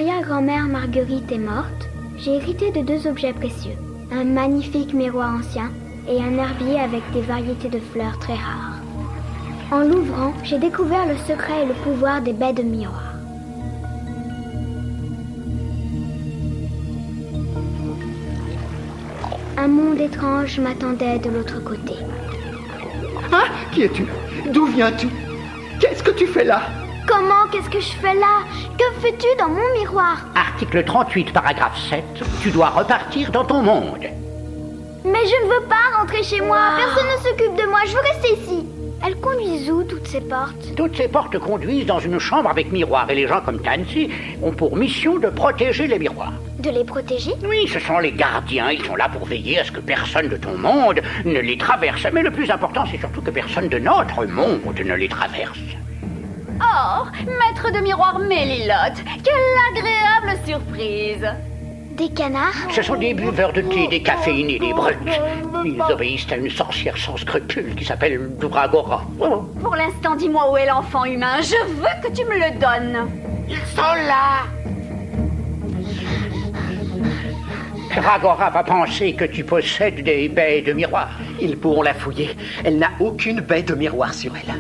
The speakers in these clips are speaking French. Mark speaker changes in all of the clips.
Speaker 1: arrière-grand-mère Marguerite est morte, j'ai hérité de 2 objets précieux. Un magnifique miroir ancien et un herbier avec des variétés de fleurs très rares. En l'ouvrant, j'ai découvert le secret et le pouvoir des baies de miroir. Un monde étrange m'attendait de l'autre côté.
Speaker 2: Ah, qui es-tu? D'où viens-tu? Qu'est-ce que tu fais là?
Speaker 1: Comment? Qu'est-ce que je fais là? Que fais-tu dans mon miroir?
Speaker 3: Article 38, paragraphe 7. Tu dois repartir dans ton monde.
Speaker 1: Mais je ne veux pas rentrer chez moi. Personne ne s'occupe de moi. Je veux rester ici. Elles conduisent où, toutes ces portes?
Speaker 3: Toutes ces portes conduisent dans une chambre avec miroir et les gens comme Tansy ont pour mission de protéger les miroirs.
Speaker 1: De les protéger?
Speaker 3: Oui, ce sont les gardiens. Ils sont là pour veiller à ce que personne de ton monde ne les traverse. Mais le plus important, c'est surtout que personne de notre monde ne les traverse.
Speaker 4: Oh, maître de miroir Mélilotte, quelle agréable surprise!
Speaker 1: Des canards?
Speaker 3: Ce sont des buveurs de thé décaféinés, des brutes. Ils obéissent à une sorcière sans scrupules qui s'appelle Dragora. Oh.
Speaker 4: Pour l'instant, dis-moi où est l'enfant humain. Je veux que tu me le donnes.
Speaker 5: Ils sont là!
Speaker 3: Dragora va penser que tu possèdes des baies de miroir.
Speaker 2: Ils pourront la fouiller. Elle n'a aucune baie de miroir sur elle.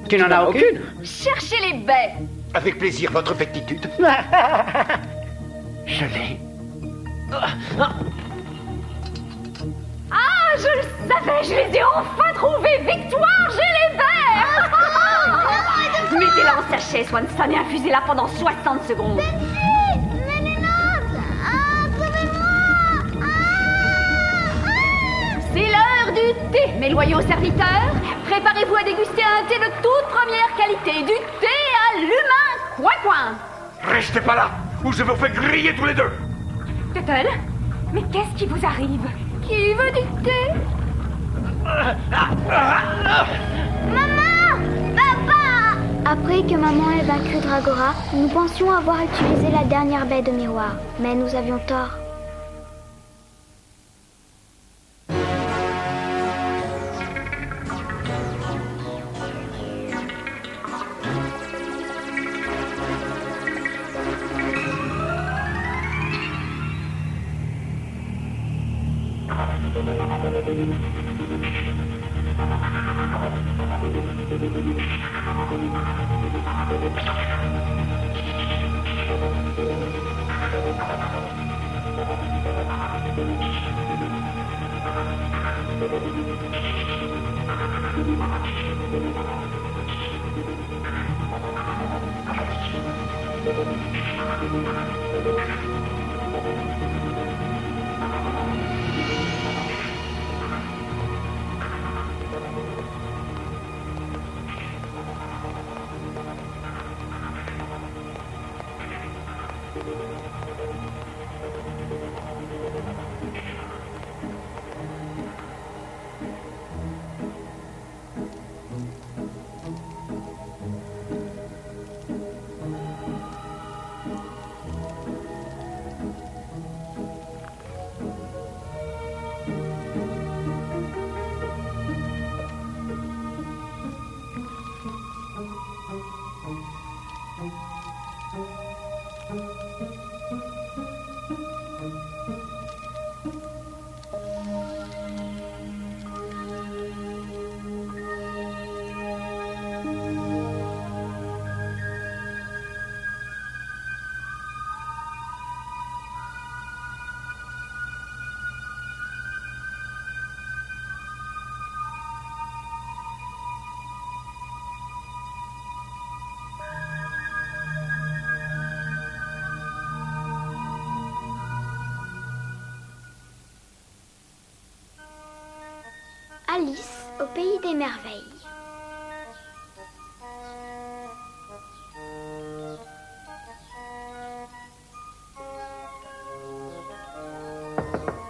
Speaker 3: Tu n'en as aucune?
Speaker 4: Cherchez les baies.
Speaker 5: Avec plaisir, votre rectitude.
Speaker 3: Je l'ai.
Speaker 4: Ah, je le savais, je les ai enfin trouvés. Victoire, j'ai les baies. Mettez-la en sachet, Swanson, et infusez-la pendant 60 secondes. C'est l'heure du thé, mes loyaux serviteurs. Préparez-vous à déguster un thé de toute première qualité. Du thé à l'humain coin-coin.
Speaker 5: Restez pas là, ou je vous fais griller tous les deux.
Speaker 4: Tuttle, mais qu'est-ce qui vous arrive? Qui veut du thé?
Speaker 1: Maman! Papa! Après que maman ait vaincu Dragora, nous pensions avoir utilisé la dernière baie de miroir. Mais nous avions tort. Alice au pays des merveilles.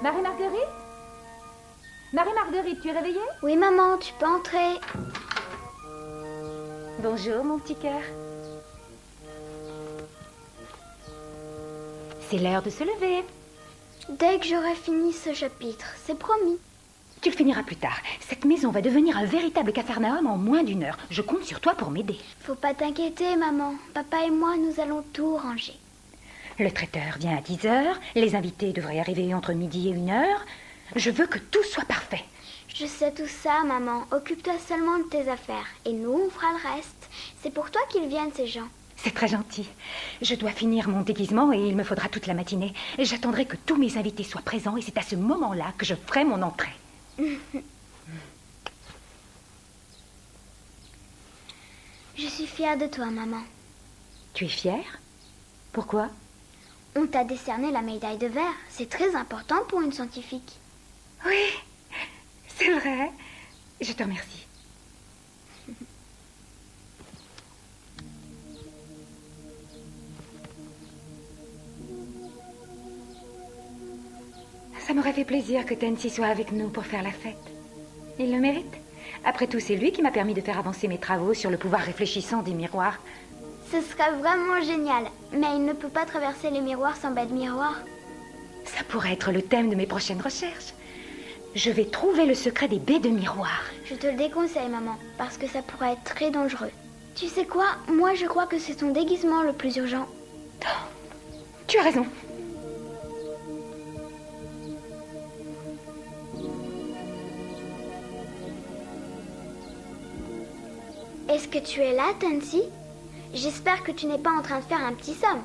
Speaker 4: Marie-Marguerite? Marie-Marguerite, tu es réveillée?
Speaker 1: Oui, maman, tu peux entrer.
Speaker 4: Bonjour, mon petit cœur. C'est l'heure de se lever.
Speaker 1: Dès que j'aurai fini ce chapitre, c'est promis.
Speaker 4: Tu le finiras plus tard. Cette maison va devenir un véritable capharnaüm en moins d'1 heure. Je compte sur toi pour m'aider.
Speaker 1: Faut pas t'inquiéter, maman. Papa et moi, nous allons tout ranger.
Speaker 6: Le traiteur vient à 10h, les invités devraient arriver entre midi et 1h. Je veux que tout soit parfait.
Speaker 1: Je sais tout ça, maman. Occupe-toi seulement de tes affaires. Et nous, on fera le reste. C'est pour toi qu'ils viennent, ces gens.
Speaker 6: C'est très gentil. Je dois finir mon déguisement et il me faudra toute la matinée. J'attendrai que tous mes invités soient présents et c'est à ce moment-là que je ferai mon entrée.
Speaker 1: Je suis fière de toi, maman.
Speaker 6: Tu es fière? Pourquoi?
Speaker 1: On t'a décerné la médaille de verre. C'est très important pour une scientifique.
Speaker 6: Oui, c'est vrai. Je te remercie. Ça m'aurait fait plaisir que Tensi soit avec nous pour faire la fête. Il le mérite. Après tout, c'est lui qui m'a permis de faire avancer mes travaux sur le pouvoir réfléchissant des miroirs.
Speaker 1: Ce serait vraiment génial. Mais il ne peut pas traverser les miroirs sans bête de miroir.
Speaker 6: Ça pourrait être le thème de mes prochaines recherches. Je vais trouver le secret des baies de miroir.
Speaker 1: Je te le déconseille, maman, parce que ça pourrait être très dangereux. Tu sais quoi? Moi, je crois que c'est ton déguisement le plus urgent.
Speaker 6: Oh, tu as raison.
Speaker 1: Est-ce que tu es là, Tensi? J'espère que tu n'es pas en train de faire un petit somme.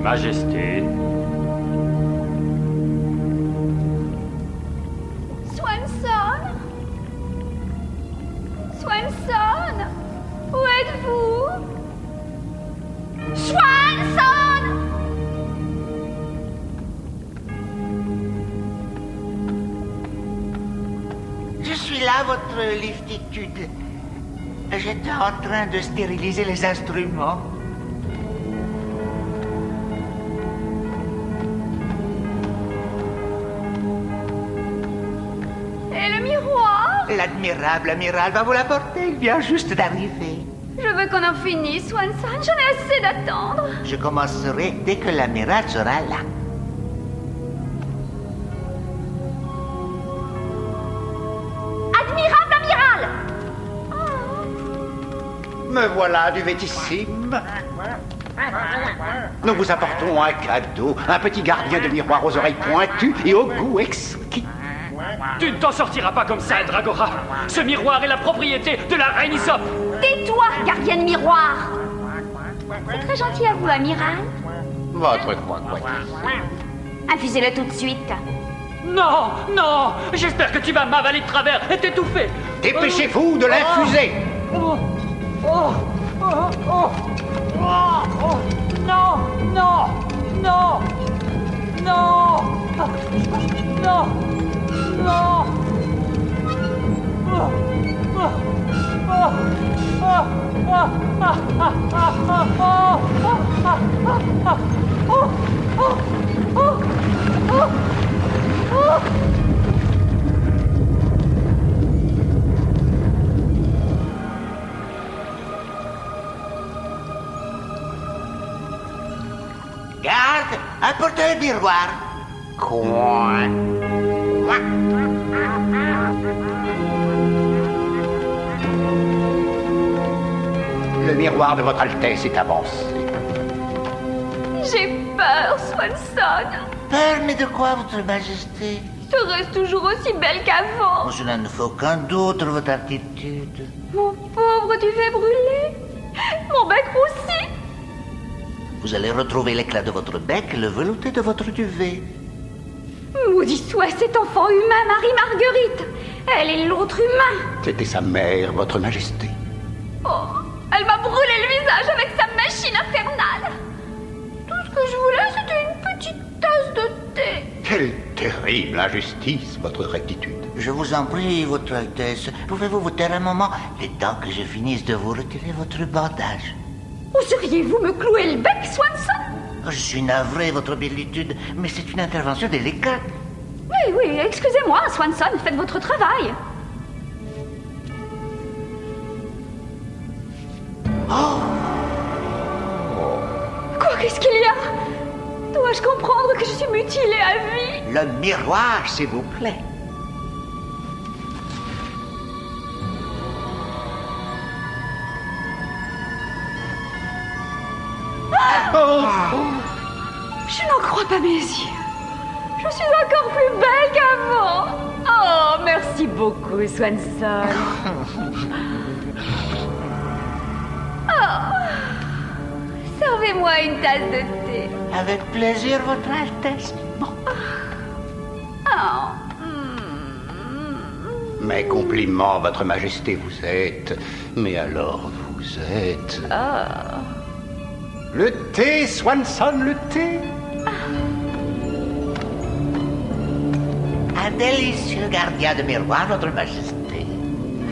Speaker 7: Majesté.
Speaker 4: Swanson? Swanson? Où êtes-vous? Swanson!
Speaker 8: Je suis là, votre liftitude. J'étais en train de stériliser les instruments.
Speaker 4: Et le miroir?
Speaker 8: L'admirable amiral va vous l'apporter, il vient juste d'arriver.
Speaker 4: Je veux qu'on en finisse, Swanson. J'en ai assez d'attendre.
Speaker 8: Je commencerai dès que l'amiral sera là.
Speaker 4: Admirable amiral!
Speaker 2: Me voilà du vétissime. Nous vous apportons un cadeau, un petit gardien de miroir aux oreilles pointues et au goût exquis.
Speaker 7: Tu ne t'en sortiras pas comme ça, Dragora. Ce miroir est la propriété de la reine Isope.
Speaker 4: Tais-toi, gardien de miroir! C'est très gentil à vous, amiral.
Speaker 2: Votre quoi.
Speaker 4: Infusez-le tout de suite.
Speaker 7: Non, non. J'espère que tu vas m'avaler de travers et t'étouffer.
Speaker 2: Dépêchez-vous de l'infuser.
Speaker 7: Oh, oh, oh, oh, oh, oh. Non, non, non, non, non, non. Oh, oh, oh, oh, oh, ah, ah, ah, ah, ah, ah, ah, ah, oh, oh, oh, oh, oh.
Speaker 8: Garde, apportez le miroir.
Speaker 2: Coin. Le miroir de votre Altesse est avancé.
Speaker 4: J'ai peur, Swanson.
Speaker 8: Peur, mais de quoi, votre majesté?
Speaker 4: Je reste toujours aussi belle qu'avant.
Speaker 8: Oh, cela ne fait aucun doute, votre attitude.
Speaker 4: Mon pauvre duvet brûlé. Mon bec roussi.
Speaker 8: Vous allez retrouver l'éclat de votre bec et le velouté de votre duvet.
Speaker 4: Maudit soit cet enfant humain, Marie-Marguerite. Elle est l'autre humain.
Speaker 2: C'était sa mère, votre Majesté.
Speaker 4: Elle m'a brûlé le visage avec sa machine infernale. Tout ce que je voulais, c'était une petite tasse de thé.
Speaker 2: Quelle terrible injustice, votre rectitude.
Speaker 8: Je vous en prie, Votre Altesse, pouvez-vous vous taire un moment, le temps que je finisse de vous retirer votre bandage?
Speaker 4: Oseriez-vous me clouer le bec, Swanson?
Speaker 8: Je suis navré, Votre Bellitude, mais c'est une intervention délicate.
Speaker 4: Oui, oui, excusez-moi, Swanson, faites votre travail. Quoi, qu'est-ce qu'il y a? Dois-je comprendre que je suis mutilée à vie?
Speaker 8: Le miroir, s'il vous plaît.
Speaker 4: Je n'en crois pas mes yeux. Je suis encore plus belle qu'avant. Oh, merci beaucoup, Swanson. Oh, servez-moi une tasse de thé.
Speaker 8: Avec plaisir, Votre Altesse.
Speaker 4: Oh.
Speaker 2: Mes compliments, Votre Majesté, vous êtes... Mais alors, vous êtes... Le thé, Swanson, le thé.
Speaker 8: Un délicieux gardien de miroir, Votre Majesté.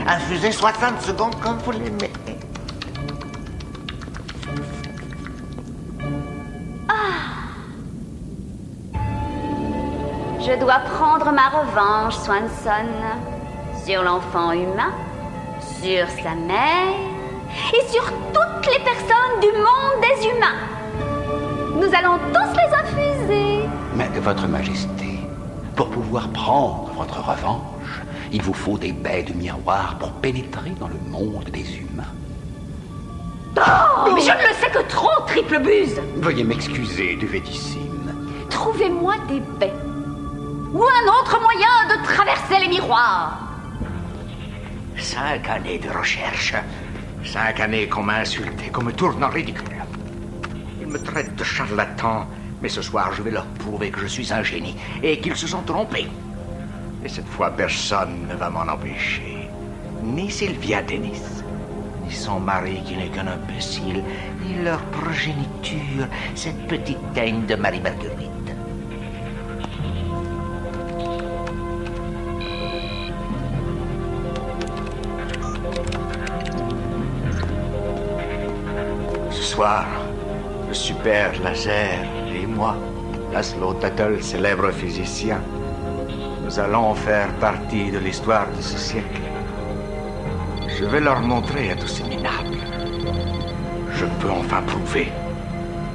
Speaker 8: Infusez 60 secondes comme vous l'aimez.
Speaker 4: Je dois prendre ma revanche, Swanson, sur l'enfant humain, sur sa mère et sur toutes les personnes du monde des humains. Nous allons tous les infuser.
Speaker 2: Mais, Votre Majesté, pour pouvoir prendre votre revanche, il vous faut des baies de miroir pour pénétrer dans le monde des humains.
Speaker 4: Oh, mais je ne le sais que trop, triple buse.
Speaker 2: Veuillez m'excuser, duvetissime.
Speaker 4: Trouvez-moi des baies. Ou un autre moyen de traverser les miroirs.
Speaker 8: 5 années de recherche. 5 années qu'on m'a insulté, qu'on me tourne en ridicule. Ils me traitent de charlatan, mais ce soir, je vais leur prouver que je suis un génie et qu'ils se sont trompés. Et cette fois, personne ne va m'en empêcher. Ni Sylvia Dennis, ni son mari qui n'est qu'un imbécile, ni leur progéniture, cette petite teigne de Marie-Marguerite. Ce soir, le super laser et moi, Laszlo Tuttle, célèbre physicien, nous allons faire partie de l'histoire de ce siècle. Je vais leur montrer à tous ces minables. Je peux enfin prouver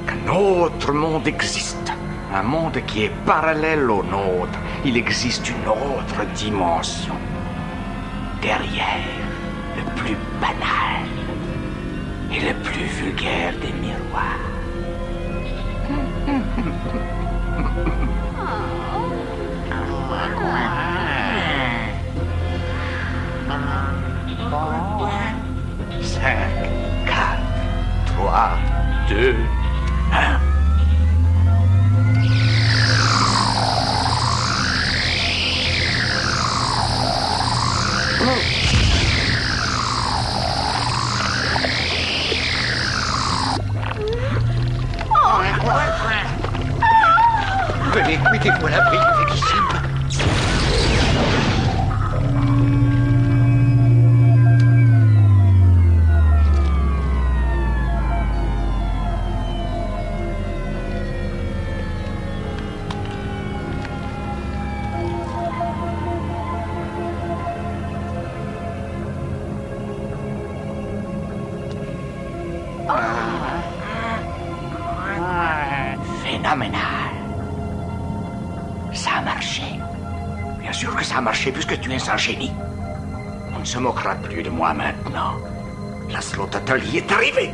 Speaker 8: qu'un autre monde existe. Un monde qui est parallèle au nôtre. Il existe une autre dimension. Derrière le plus banal et le plus vulgaire des miroirs. Cinq, 4, 3, 2, 1.
Speaker 2: Venez, mettez-vous à l'abri, duvetissime.
Speaker 8: Phénoménal. Ça a marché. Bien sûr que ça a marché puisque tu es un génie. On ne se moquera plus de moi maintenant. Laszlo Tuttle y est arrivé.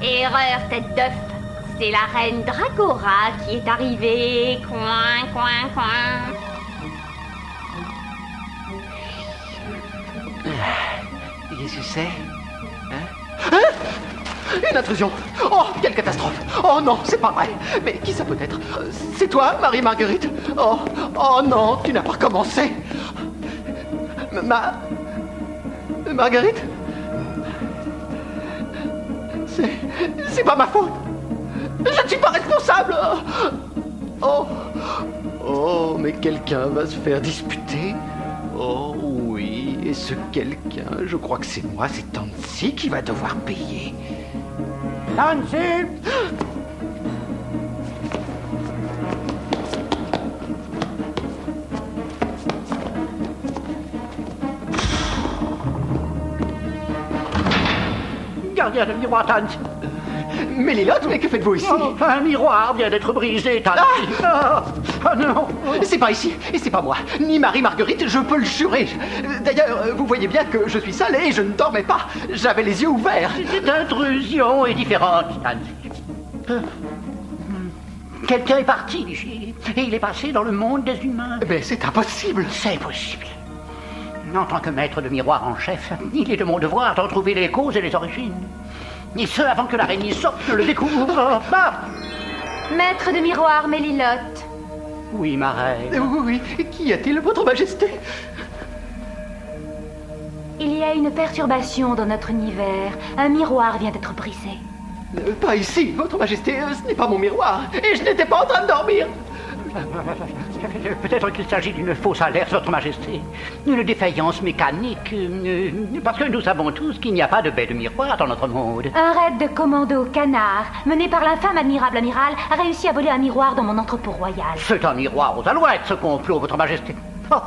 Speaker 4: Erreur, tête d'œuf. C'est la reine Dragora qui est arrivée. Coin, coin, coin.
Speaker 2: voyez ce que c'est? Hein? Une intrusion! Oh, quelle catastrophe! Oh non, c'est pas vrai! Mais qui ça peut être? C'est toi, Marie-Marguerite? Oh non, tu n'as pas recommencé! Marguerite? C'est pas ma faute! Je ne suis pas responsable! Oh, mais quelqu'un va se faire disputer? Oh oui, et ce quelqu'un, je crois que c'est moi, c'est Tansy qui va devoir payer. Tansy!
Speaker 3: Gardien de miroir, Tansy.
Speaker 2: Mélilotte, mais que faites-vous ici?
Speaker 3: Oh, un miroir vient d'être brisé, Tansy. Oh non!
Speaker 2: C'est pas ici, et c'est pas moi, ni Marie-Marguerite, je peux le jurer. D'ailleurs, vous voyez bien que je suis sale et je ne dormais pas. J'avais les yeux ouverts.
Speaker 3: Cette intrusion est différente, Tansy. Quelqu'un est parti d'ici, et il est passé dans le monde des humains.
Speaker 2: Mais c'est impossible.
Speaker 3: C'est possible. En tant que maître de miroir en chef, il est de mon devoir d'en trouver les causes et les origines. Et ce, avant que la reine Isotte ne le découvre.
Speaker 6: Maître de miroir, Mélilotte.
Speaker 3: Oui, ma reine.
Speaker 2: Oui, qu'y a-t-il, votre majesté?
Speaker 6: Il y a une perturbation dans notre univers. Un miroir vient d'être brisé.
Speaker 2: Pas ici, votre majesté, ce n'est pas mon miroir. Et je n'étais pas en train de dormir.
Speaker 3: Peut-être qu'il s'agit d'une fausse alerte, votre majesté. Une défaillance mécanique. Parce que nous savons tous qu'il n'y a pas de baie de miroir dans notre monde.
Speaker 6: Un raid de commando canard, mené par l'infâme admirable amiral, a réussi à voler un miroir dans mon entrepôt royal.
Speaker 3: C'est un miroir aux alouettes, ce complot, votre majesté. Oh,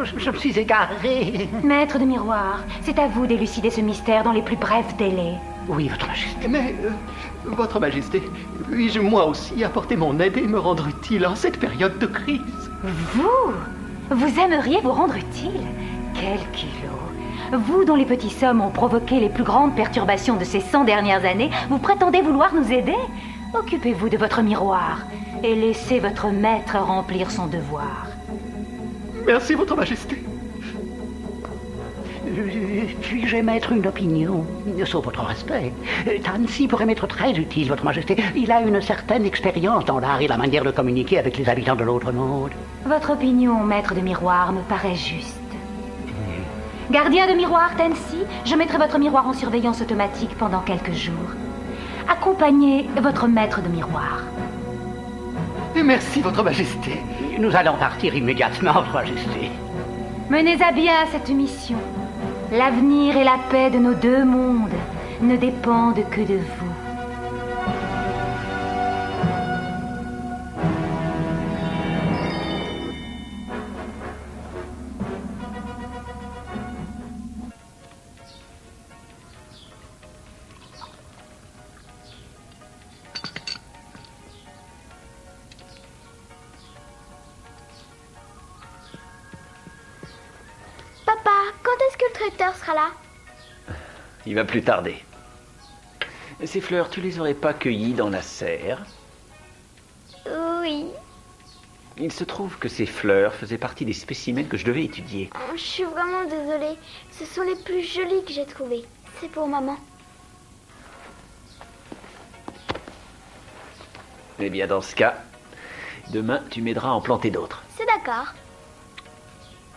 Speaker 3: je me suis égaré.
Speaker 6: Maître de miroir, c'est à vous d'élucider ce mystère dans les plus brefs délais.
Speaker 3: Oui, votre majesté.
Speaker 2: Mais, votre majesté, puis-je moi aussi apporter mon aide et me rendre utile en cette période de crise?
Speaker 6: Vous aimeriez vous rendre utile? Quel culot! Vous, dont les petits hommes ont provoqué les plus grandes perturbations de ces 100 dernières années, vous prétendez vouloir nous aider? Occupez-vous de votre miroir et laissez votre maître remplir son devoir.
Speaker 2: Merci, votre majesté.
Speaker 3: Puis-je émettre une opinion, sauf votre respect? Tansy pourrait m'être très utile, votre majesté. Il a une certaine expérience dans l'art et la manière de communiquer avec les habitants de l'autre monde.
Speaker 6: Votre opinion, maître de miroir, me paraît juste. Gardien de miroir, Tansy, je mettrai votre miroir en surveillance automatique pendant quelques jours. Accompagnez votre maître de miroir.
Speaker 2: Merci, votre majesté.
Speaker 3: Nous allons partir immédiatement, votre majesté.
Speaker 6: Menez à bien cette mission. L'avenir et la paix de nos deux mondes ne dépendent que de vous.
Speaker 1: Papa, quand est-ce que le traiteur sera là?
Speaker 9: Il va plus tarder. Ces fleurs, tu les aurais pas cueillies dans la serre?
Speaker 1: Oui.
Speaker 9: Il se trouve que ces fleurs faisaient partie des spécimens que je devais étudier.
Speaker 1: Oh, je suis vraiment désolée. Ce sont les plus jolies que j'ai trouvées. C'est pour maman.
Speaker 9: Eh bien, dans ce cas, demain, tu m'aideras à en planter d'autres.
Speaker 1: C'est d'accord.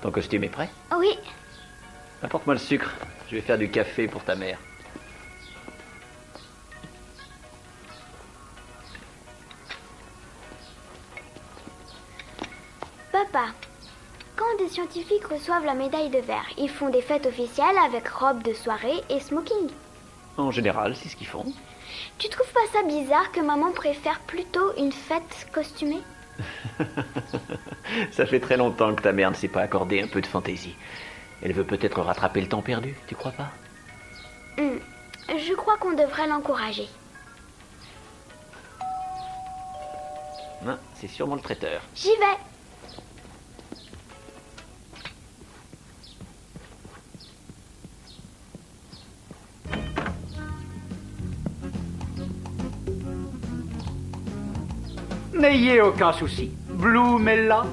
Speaker 9: Ton costume est prêt?
Speaker 1: Oui.
Speaker 9: Apporte-moi le sucre. Je vais faire du café pour ta mère.
Speaker 1: Papa, quand des scientifiques reçoivent la médaille de verre, ils font des fêtes officielles avec robe de soirée et smoking.
Speaker 9: En général, c'est ce qu'ils font.
Speaker 1: Tu trouves pas ça bizarre que maman préfère plutôt une fête costumée?
Speaker 9: Ça fait très longtemps que ta mère ne s'est pas accordé un peu de fantaisie. Elle veut peut-être rattraper le temps perdu, tu crois pas?
Speaker 1: Je crois qu'on devrait l'encourager.
Speaker 9: Non, c'est sûrement le traiteur.
Speaker 1: J'y vais.
Speaker 3: N'ayez aucun souci. Bloom est là.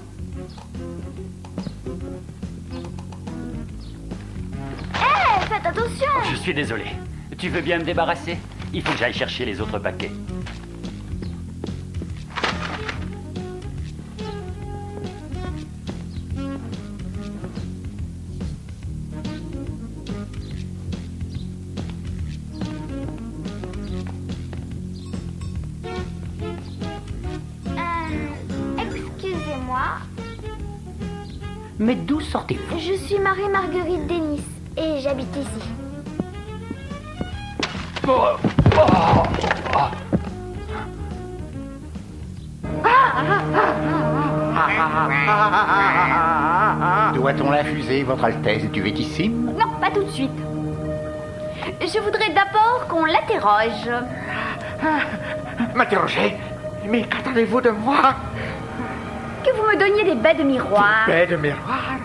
Speaker 1: Hé, faites attention, attention!
Speaker 7: Je suis désolé. Tu veux bien me débarrasser? Il faut que j'aille chercher les autres paquets.
Speaker 1: Excusez-moi,
Speaker 3: Mais d'où sortez-vous?
Speaker 1: je suis Marie-Marguerite Denis et j'habite ici.
Speaker 3: Doit-on l'infuser, Votre Altesse Duvetissime?
Speaker 4: Non, pas tout de suite. Je voudrais d'abord qu'on l'interroge.
Speaker 5: M'interrogez? Mais qu'attendez-vous de moi?
Speaker 4: Que vous me donniez des baies de miroir.
Speaker 5: Baie de miroir?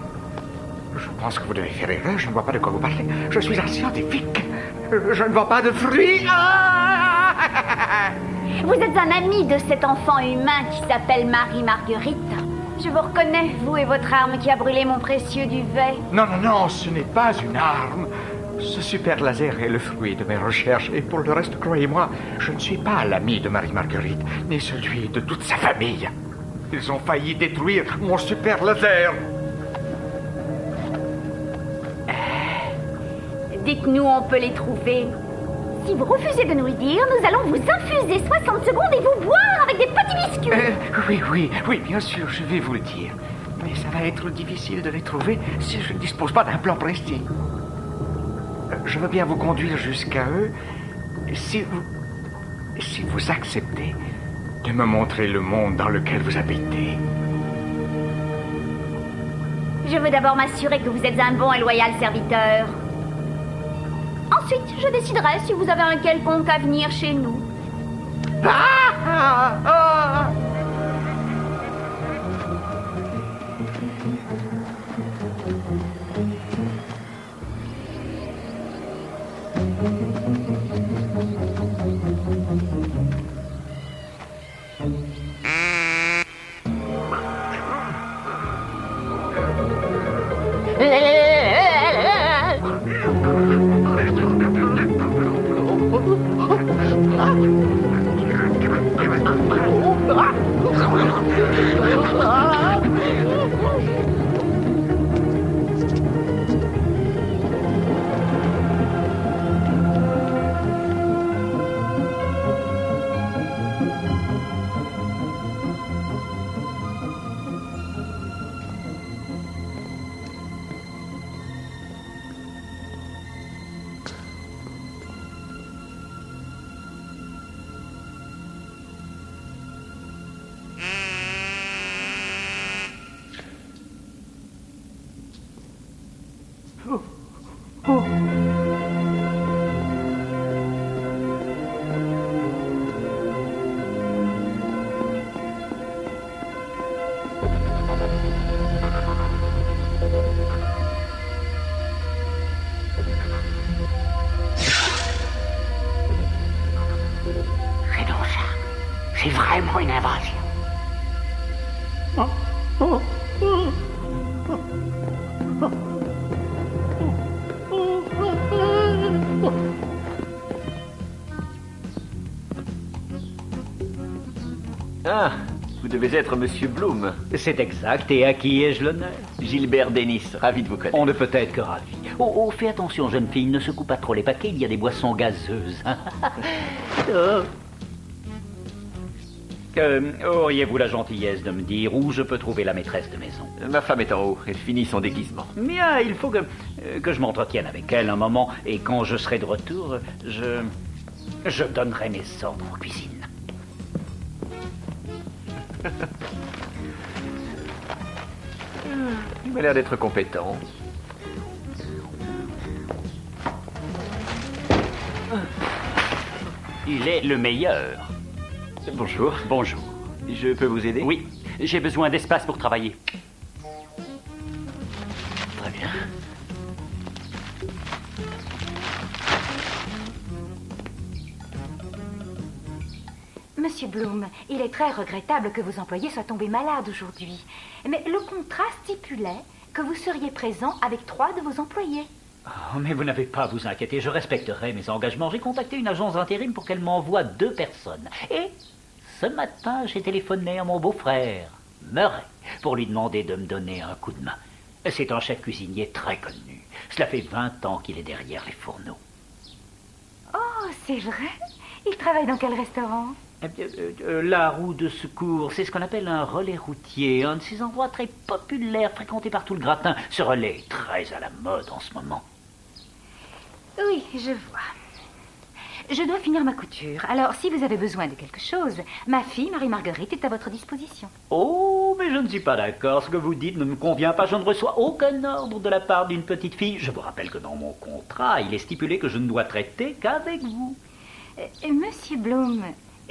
Speaker 5: Je pense que vous devez faire erreur, je ne vois pas de quoi vous parlez. Je suis un scientifique. Je ne vois pas de fruits. Ah!
Speaker 4: Vous êtes un ami de cet enfant humain qui s'appelle Marie-Marguerite. Je vous reconnais, vous et votre arme qui a brûlé mon précieux duvet.
Speaker 5: Non, non, non, ce n'est pas une arme. Ce super laser est le fruit de mes recherches. Et pour le reste, croyez-moi, je ne suis pas l'ami de Marie-Marguerite, ni celui de toute sa famille. Ils ont failli détruire mon super laser.
Speaker 4: Dites-nous, on peut les trouver. Si vous refusez de nous le dire, nous allons vous infuser 60 secondes et vous boire avec des petits biscuits.
Speaker 5: Oui, bien sûr, je vais vous le dire. Mais ça va être difficile de les trouver si je ne dispose pas d'un plan précis. Je veux bien vous conduire jusqu'à eux si vous acceptez de me montrer le monde dans lequel vous habitez.
Speaker 4: Je veux d'abord m'assurer que vous êtes un bon et loyal serviteur. Ensuite, je déciderai si vous avez un quelconque avenir chez nous.
Speaker 3: C'est vraiment une invention.
Speaker 9: Ah, vous devez être Monsieur Bloom.
Speaker 3: C'est exact. Et à qui ai-je l'honneur?
Speaker 9: Gilbert Denis, ravi de vous connaître.
Speaker 3: On ne peut être que ravi. Oh, fais attention, jeune fille, ne secoue pas trop les paquets, il y a des boissons gazeuses. Auriez-vous la gentillesse de me dire où je peux trouver la maîtresse de maison?
Speaker 9: Ma femme est en haut, elle finit son déguisement.
Speaker 3: Bien, il faut que je m'entretienne avec elle un moment, et quand je serai de retour, je donnerai mes ordres en cuisine.
Speaker 9: Il m'a l'air d'être compétent.
Speaker 7: Il est le meilleur.
Speaker 9: Bonjour.
Speaker 7: Bonjour.
Speaker 9: Je peux vous aider?
Speaker 7: Oui, j'ai besoin d'espace pour travailler.
Speaker 9: Très bien.
Speaker 6: Monsieur Bloom, il est très regrettable que vos employés soient tombés malades aujourd'hui. Mais le contrat stipulait que vous seriez présent avec 3 de vos employés.
Speaker 3: Oh, mais vous n'avez pas à vous inquiéter, je respecterai mes engagements. J'ai contacté une agence d'intérim pour qu'elle m'envoie 2 personnes. Et ce matin, j'ai téléphoné à mon beau-frère, Murray, pour lui demander de me donner un coup de main. C'est un chef cuisinier très connu. Cela fait 20 ans qu'il est derrière les fourneaux.
Speaker 6: Oh, c'est vrai? Il travaille dans quel restaurant?
Speaker 3: La roue de secours, c'est ce qu'on appelle un relais routier, un de ces endroits très populaires fréquentés par tout le gratin. Ce relais est très à la mode en ce moment.
Speaker 6: Oui, je vois. Je dois finir ma couture. Alors, si vous avez besoin de quelque chose, ma fille, Marie-Marguerite, est à votre disposition.
Speaker 3: Oh, mais je ne suis pas d'accord. Ce que vous dites ne me convient pas. Je ne reçois aucun ordre de la part d'une petite fille. Je vous rappelle que dans mon contrat, il est stipulé que je ne dois traiter qu'avec vous.
Speaker 6: Monsieur Bloom,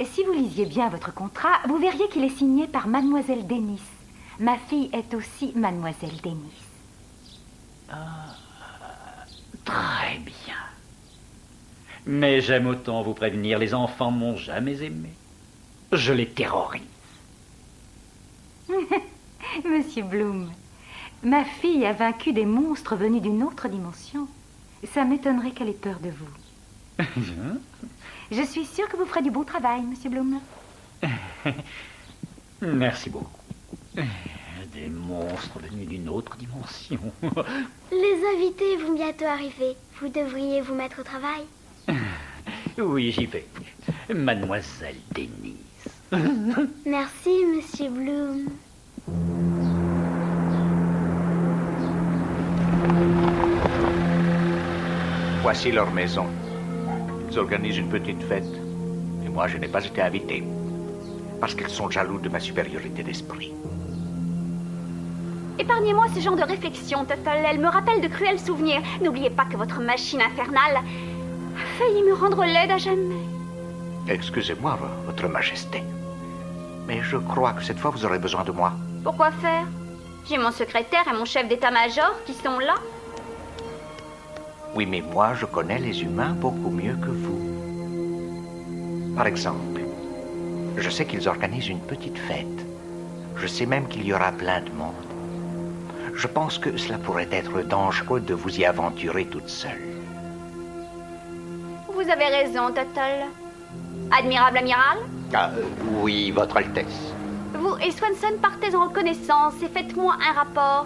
Speaker 6: si vous lisiez bien votre contrat, vous verriez qu'il est signé par Mademoiselle Dennis. Ma fille est aussi Mademoiselle Dennis.
Speaker 3: Très bien. Mais j'aime autant vous prévenir, les enfants ne m'ont jamais aimé. Je les terrorise.
Speaker 6: Monsieur Bloom, ma fille a vaincu des monstres venus d'une autre dimension. Ça m'étonnerait qu'elle ait peur de vous. Je suis sûre que vous ferez du beau travail, Monsieur Bloom.
Speaker 3: Merci beaucoup. Des monstres venus d'une autre dimension.
Speaker 1: Les invités vont bientôt arriver. Vous devriez vous mettre au travail.
Speaker 3: Oui, j'y vais. Mademoiselle Denise.
Speaker 1: Merci, Monsieur Bloom.
Speaker 8: Voici leur maison. Ils organisent une petite fête. Et moi, je n'ai pas été invité. Parce qu'ils sont jaloux de ma supériorité d'esprit.
Speaker 4: Épargnez-moi ce genre de réflexion, Tuttle. Elle me rappelle de cruels souvenirs. N'oubliez pas que votre machine infernale a failli me rendre laide à jamais.
Speaker 8: Excusez-moi, votre majesté. Mais je crois que cette fois, vous aurez besoin de moi.
Speaker 4: Pourquoi faire? J'ai mon secrétaire et mon chef d'état-major qui sont là.
Speaker 8: Oui, mais moi, je connais les humains beaucoup mieux que vous. Par exemple, je sais qu'ils organisent une petite fête. Je sais même qu'il y aura plein de monde. Je pense que cela pourrait être dangereux de vous y aventurer toute seule.
Speaker 4: Vous avez raison, Tuttle. Admirable amiral.
Speaker 2: Oui, Votre Altesse.
Speaker 4: Vous et Swanson partez en reconnaissance et faites-moi un rapport.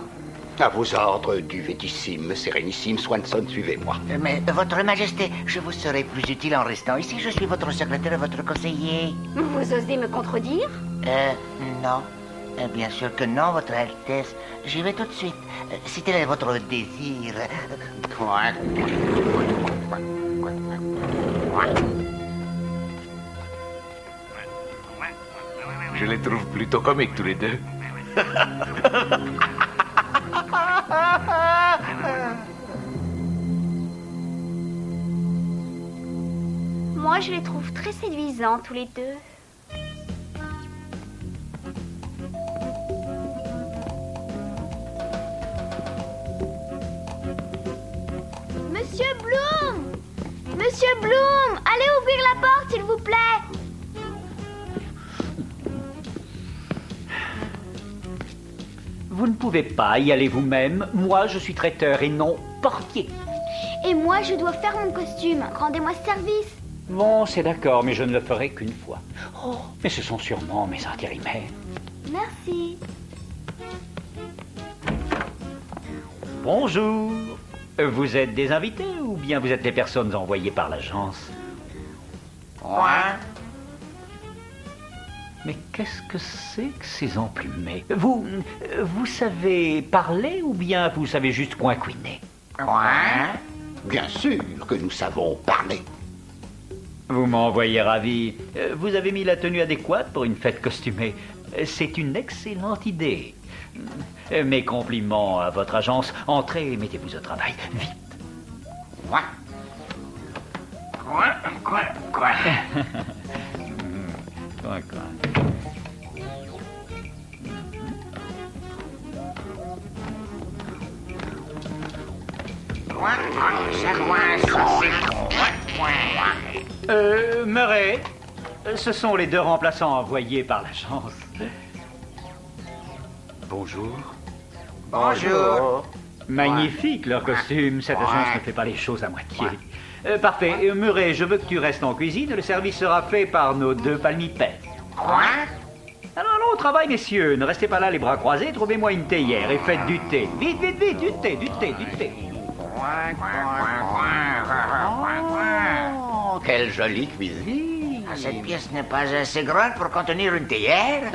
Speaker 2: À vos ordres, duvetissime, sérénissime, Swanson, suivez-moi.
Speaker 10: Mais, Votre Majesté, je vous serai plus utile en restant ici. Je suis votre secrétaire et votre conseiller.
Speaker 4: Vous osez me contredire?
Speaker 10: Non. Bien sûr que non, Votre Altesse. J'y vais tout de suite. Si tel est votre désir.
Speaker 8: Je les trouve plutôt comiques tous les deux.
Speaker 4: Moi, je les trouve très séduisants tous les deux. Monsieur Bloom! Monsieur Bloom! Allez ouvrir la porte, s'il vous plaît!
Speaker 3: Vous ne pouvez pas y aller vous-même. Moi, je suis traiteur et non portier.
Speaker 1: Et moi, je dois faire mon costume. Rendez-moi service.
Speaker 3: Bon, c'est d'accord, mais je ne le ferai qu'une fois. Oh, mais ce sont sûrement mes intérimaires.
Speaker 1: Merci.
Speaker 3: Bonjour. Vous êtes des invités ou bien vous êtes les personnes envoyées par l'agence? Mais qu'est-ce que c'est que ces emplumés? Vous savez parler ou bien vous savez juste coinquiner?
Speaker 2: Bien sûr que nous savons parler.
Speaker 3: Vous m'envoyez ravi. Vous avez mis la tenue adéquate pour une fête costumée. C'est une excellente idée. Mes compliments à votre agence. Entrez et mettez-vous au travail. Vite. Quoi. Murray, ce sont les 2 remplaçants envoyés par l'agence.
Speaker 2: Bonjour.
Speaker 10: Bonjour.
Speaker 3: Magnifique, leur costume. Cette agence ne fait pas les choses à moitié. Parfait. Murray, je veux que tu restes en cuisine. Le service sera fait par nos 2 palmipèdes.
Speaker 10: Quoi?
Speaker 3: Alors, allons au travail, messieurs. Ne restez pas là les bras croisés. Trouvez-moi une théière et faites du thé. Vite, vite, vite. Du thé, du thé, du thé.
Speaker 2: Oh, quelle jolie cuisine.
Speaker 10: Cette pièce n'est pas assez grande pour contenir une théière.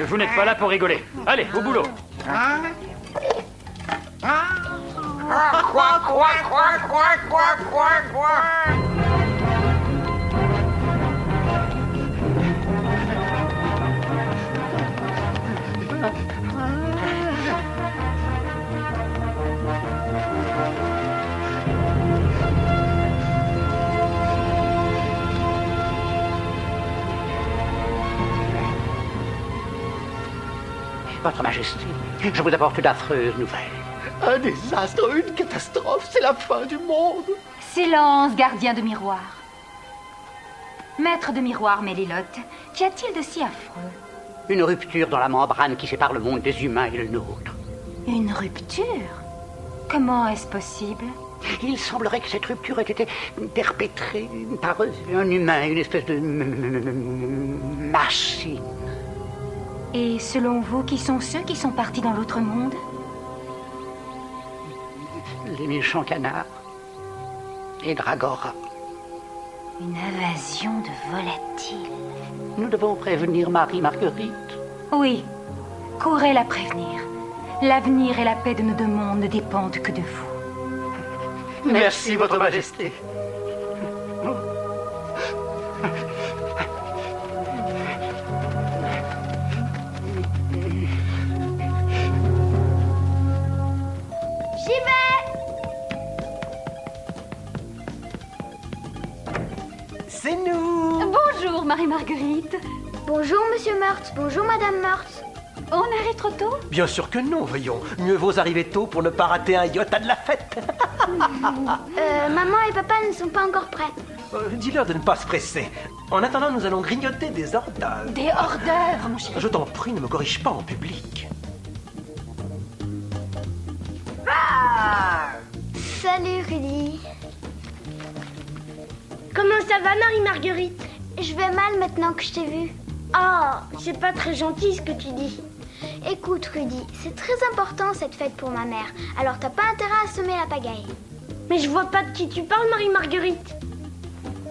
Speaker 7: Vous n'êtes pas là pour rigoler. Allez, au boulot.
Speaker 2: Votre Majesté, je vous apporte d'affreuses nouvelles. Un désastre, une catastrophe, c'est la fin du monde.
Speaker 6: Silence, gardien de miroir. Maître de miroir, Mélilotte, qu'y a-t-il de si affreux?
Speaker 2: Une rupture dans la membrane qui sépare le monde des humains et le nôtre.
Speaker 6: Une rupture? Comment est-ce possible?
Speaker 2: Il semblerait que cette rupture ait été perpétrée par un humain, une espèce de machine.
Speaker 6: Et selon vous, qui sont ceux qui sont partis dans l'autre monde?
Speaker 2: Les méchants canards et Dragora.
Speaker 6: Une invasion de volatiles.
Speaker 2: Nous devons prévenir Marie-Marguerite.
Speaker 6: Oui, courez la prévenir. L'avenir et la paix de nos 2 mondes ne dépendent que de vous.
Speaker 2: Merci, Votre Majesté.
Speaker 1: J'y vais!
Speaker 11: C'est nous!
Speaker 6: Bonjour, Marie-Marguerite.
Speaker 1: Bonjour, Monsieur Meurthe. Bonjour, Madame Meurthe.
Speaker 6: On arrive trop tôt?
Speaker 11: Bien sûr que non, voyons. Mieux vaut arriver tôt pour ne pas rater un iota de la fête.
Speaker 1: Maman et papa ne sont pas encore prêts.
Speaker 11: Dis-leur de ne pas se presser. En attendant, nous allons grignoter des hors d'œuvre.
Speaker 6: Des hors d'œuvre, mon chéri.
Speaker 11: Je t'en prie, ne me corrige pas en public.
Speaker 1: Salut, Rudy.
Speaker 12: Comment ça va, Marie-Marguerite?
Speaker 1: Je vais mal maintenant que je t'ai vu.
Speaker 12: Ah, c'est pas très gentil ce que tu dis.
Speaker 1: Écoute, Rudy, c'est très important cette fête pour ma mère. Alors t'as pas intérêt à semer la pagaille.
Speaker 12: Mais je vois pas de qui tu parles, Marie-Marguerite.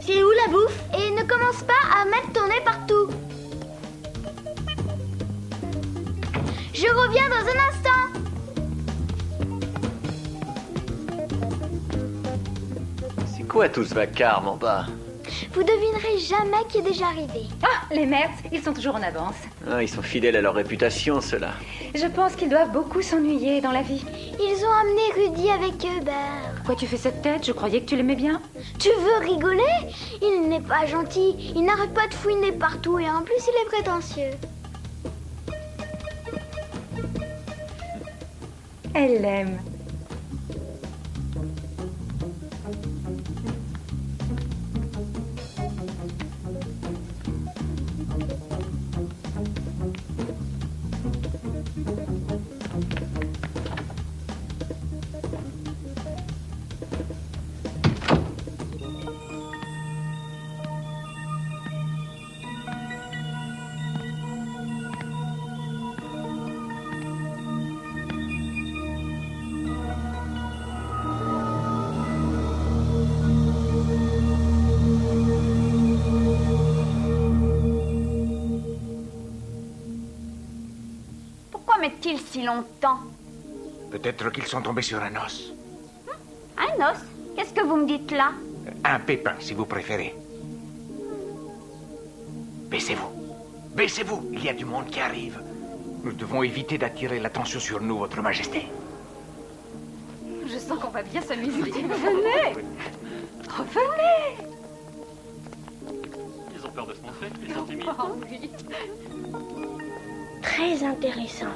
Speaker 12: C'est où la bouffe?
Speaker 1: Et ne commence pas à mettre ton nez partout. Je reviens dans un instant.
Speaker 9: C'est quoi tout ce vacarme en bas?
Speaker 1: Vous devinerez jamais qui est déjà arrivé.
Speaker 6: Ah, les Mertz, ils sont toujours en avance.
Speaker 9: Ah, ils sont fidèles à leur réputation, ceux-là.
Speaker 6: Je pense qu'ils doivent beaucoup s'ennuyer dans la vie.
Speaker 1: Ils ont amené Rudy avec eux,
Speaker 6: Pourquoi tu fais cette tête? Je croyais que tu l'aimais bien.
Speaker 1: Tu veux rigoler? Il n'est pas gentil. Il n'arrête pas de fouiner partout et en plus il est prétentieux.
Speaker 6: Elle l'aime.
Speaker 4: Pourquoi met-il si longtemps?
Speaker 8: Peut-être qu'ils sont tombés sur un os.
Speaker 4: Un os? Qu'est-ce que vous me dites là?
Speaker 8: Un pépin, si vous préférez. Baissez-vous. Baissez-vous. Il y a du monde qui arrive. Nous devons éviter d'attirer l'attention sur nous, Votre Majesté.
Speaker 6: Je sens qu'on va bien s'amuser. Venez! Revenez!
Speaker 7: Ils ont peur de se montrer, ils sont timides.
Speaker 6: Oh, oui.
Speaker 12: Très intéressant.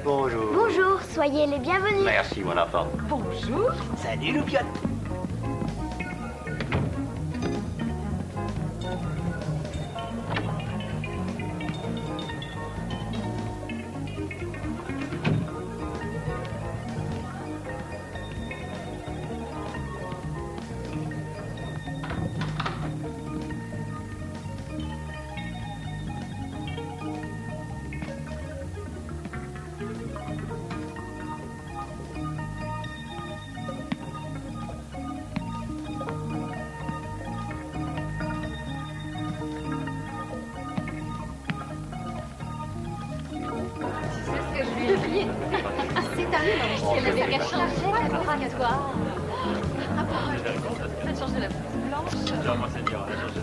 Speaker 2: Bonjour.
Speaker 1: Bonjour, Soyez les bienvenus.
Speaker 9: Merci, mon enfant.
Speaker 11: Bonjour. Salut, Loupiote.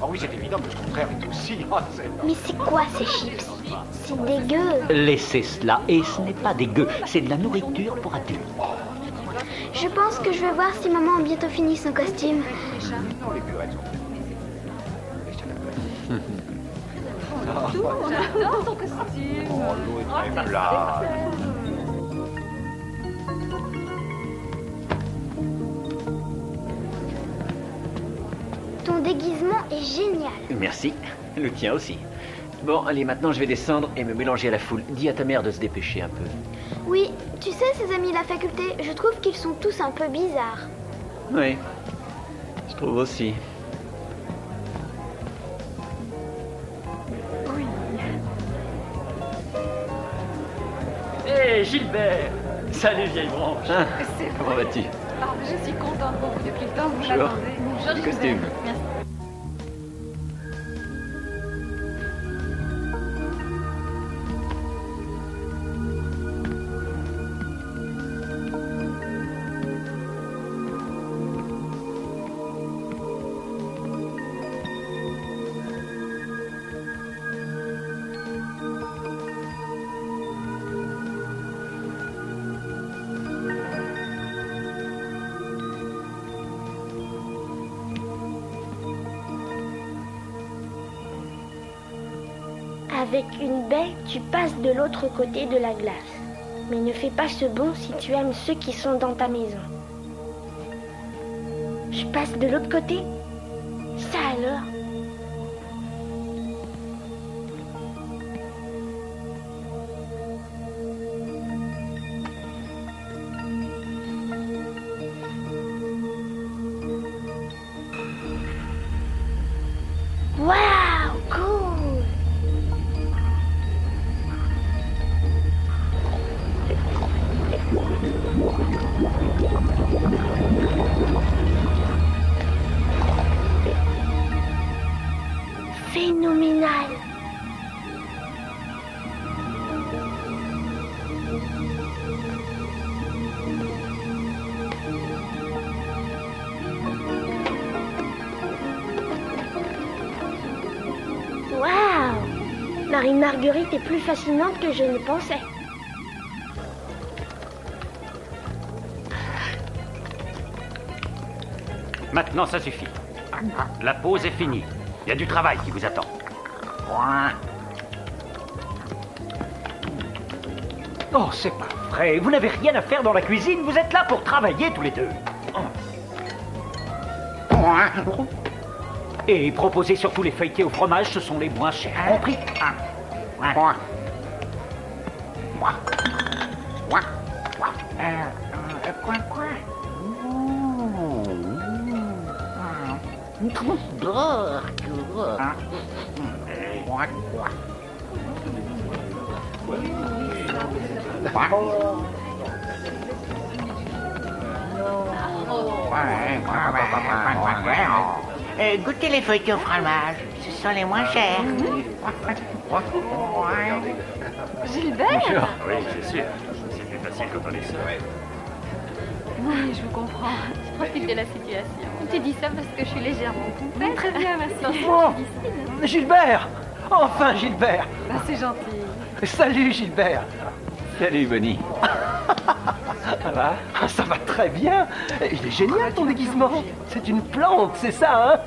Speaker 8: Oh oui, c'est évident que ton frère est aussi. Oh,
Speaker 1: Mais c'est quoi ces chips? C'est dégueu.
Speaker 3: Laissez cela, et ce n'est pas dégueu, c'est de la nourriture pour adultes.
Speaker 1: Je pense que je vais voir si maman a bientôt fini son costume.
Speaker 8: Non, les burettes sont...
Speaker 6: On adore ton costume.
Speaker 8: Oh, l'eau est très plate.
Speaker 1: Ton déguisement est génial.
Speaker 9: Merci. Le tien aussi. Bon, allez, maintenant je vais descendre et me mélanger à la foule. Dis à ta mère de se dépêcher un peu.
Speaker 1: Oui, tu sais, ces amis de la faculté, je trouve qu'ils sont tous un peu bizarres.
Speaker 9: Oui. Je trouve aussi.
Speaker 7: Hé, Gilbert! Salut, vieille branche!
Speaker 9: Ah, comment vas-tu?
Speaker 6: Je suis contente pour vous depuis le temps que vous
Speaker 9: Bonjour.
Speaker 6: m'attendez. Bonjour,
Speaker 9: Le costume.
Speaker 6: Merci.
Speaker 12: Avec une baie, tu passes de l'autre côté de la glace. Mais ne fais pas ce bond si tu aimes ceux qui sont dans ta maison. Je passe de l'autre côté? Ça alors? Waouh, cool! Phénoménal! Waouh! Marie-Marguerite est plus fascinante que je ne pensais.
Speaker 7: Maintenant, ça suffit. La pause est finie. Il y a du travail qui vous attend.
Speaker 3: Oh, c'est pas vrai, vous n'avez rien à faire dans la cuisine, vous êtes là pour travailler tous les deux. Et proposer surtout les feuilletés au fromage, ce sont les moins chers, compris?
Speaker 10: Goûtez les feuilletés au fromage. Ce sont les moins chers.
Speaker 6: Gilbert?
Speaker 7: Oui, c'est sûr. C'est plus facile quand on est seul.
Speaker 6: Oui, je vous comprends. Je profite de la situation. Tu dis ça parce que je suis légèrement poupée. Très bien, merci.
Speaker 11: Oh, Gilbert! Enfin, Gilbert!
Speaker 6: Bah, c'est gentil.
Speaker 11: Salut, Gilbert!
Speaker 9: Salut, Bonnie.
Speaker 11: Ça va? Ça va très bien. Il est génial, ton déguisement. C'est une plante, c'est ça, hein?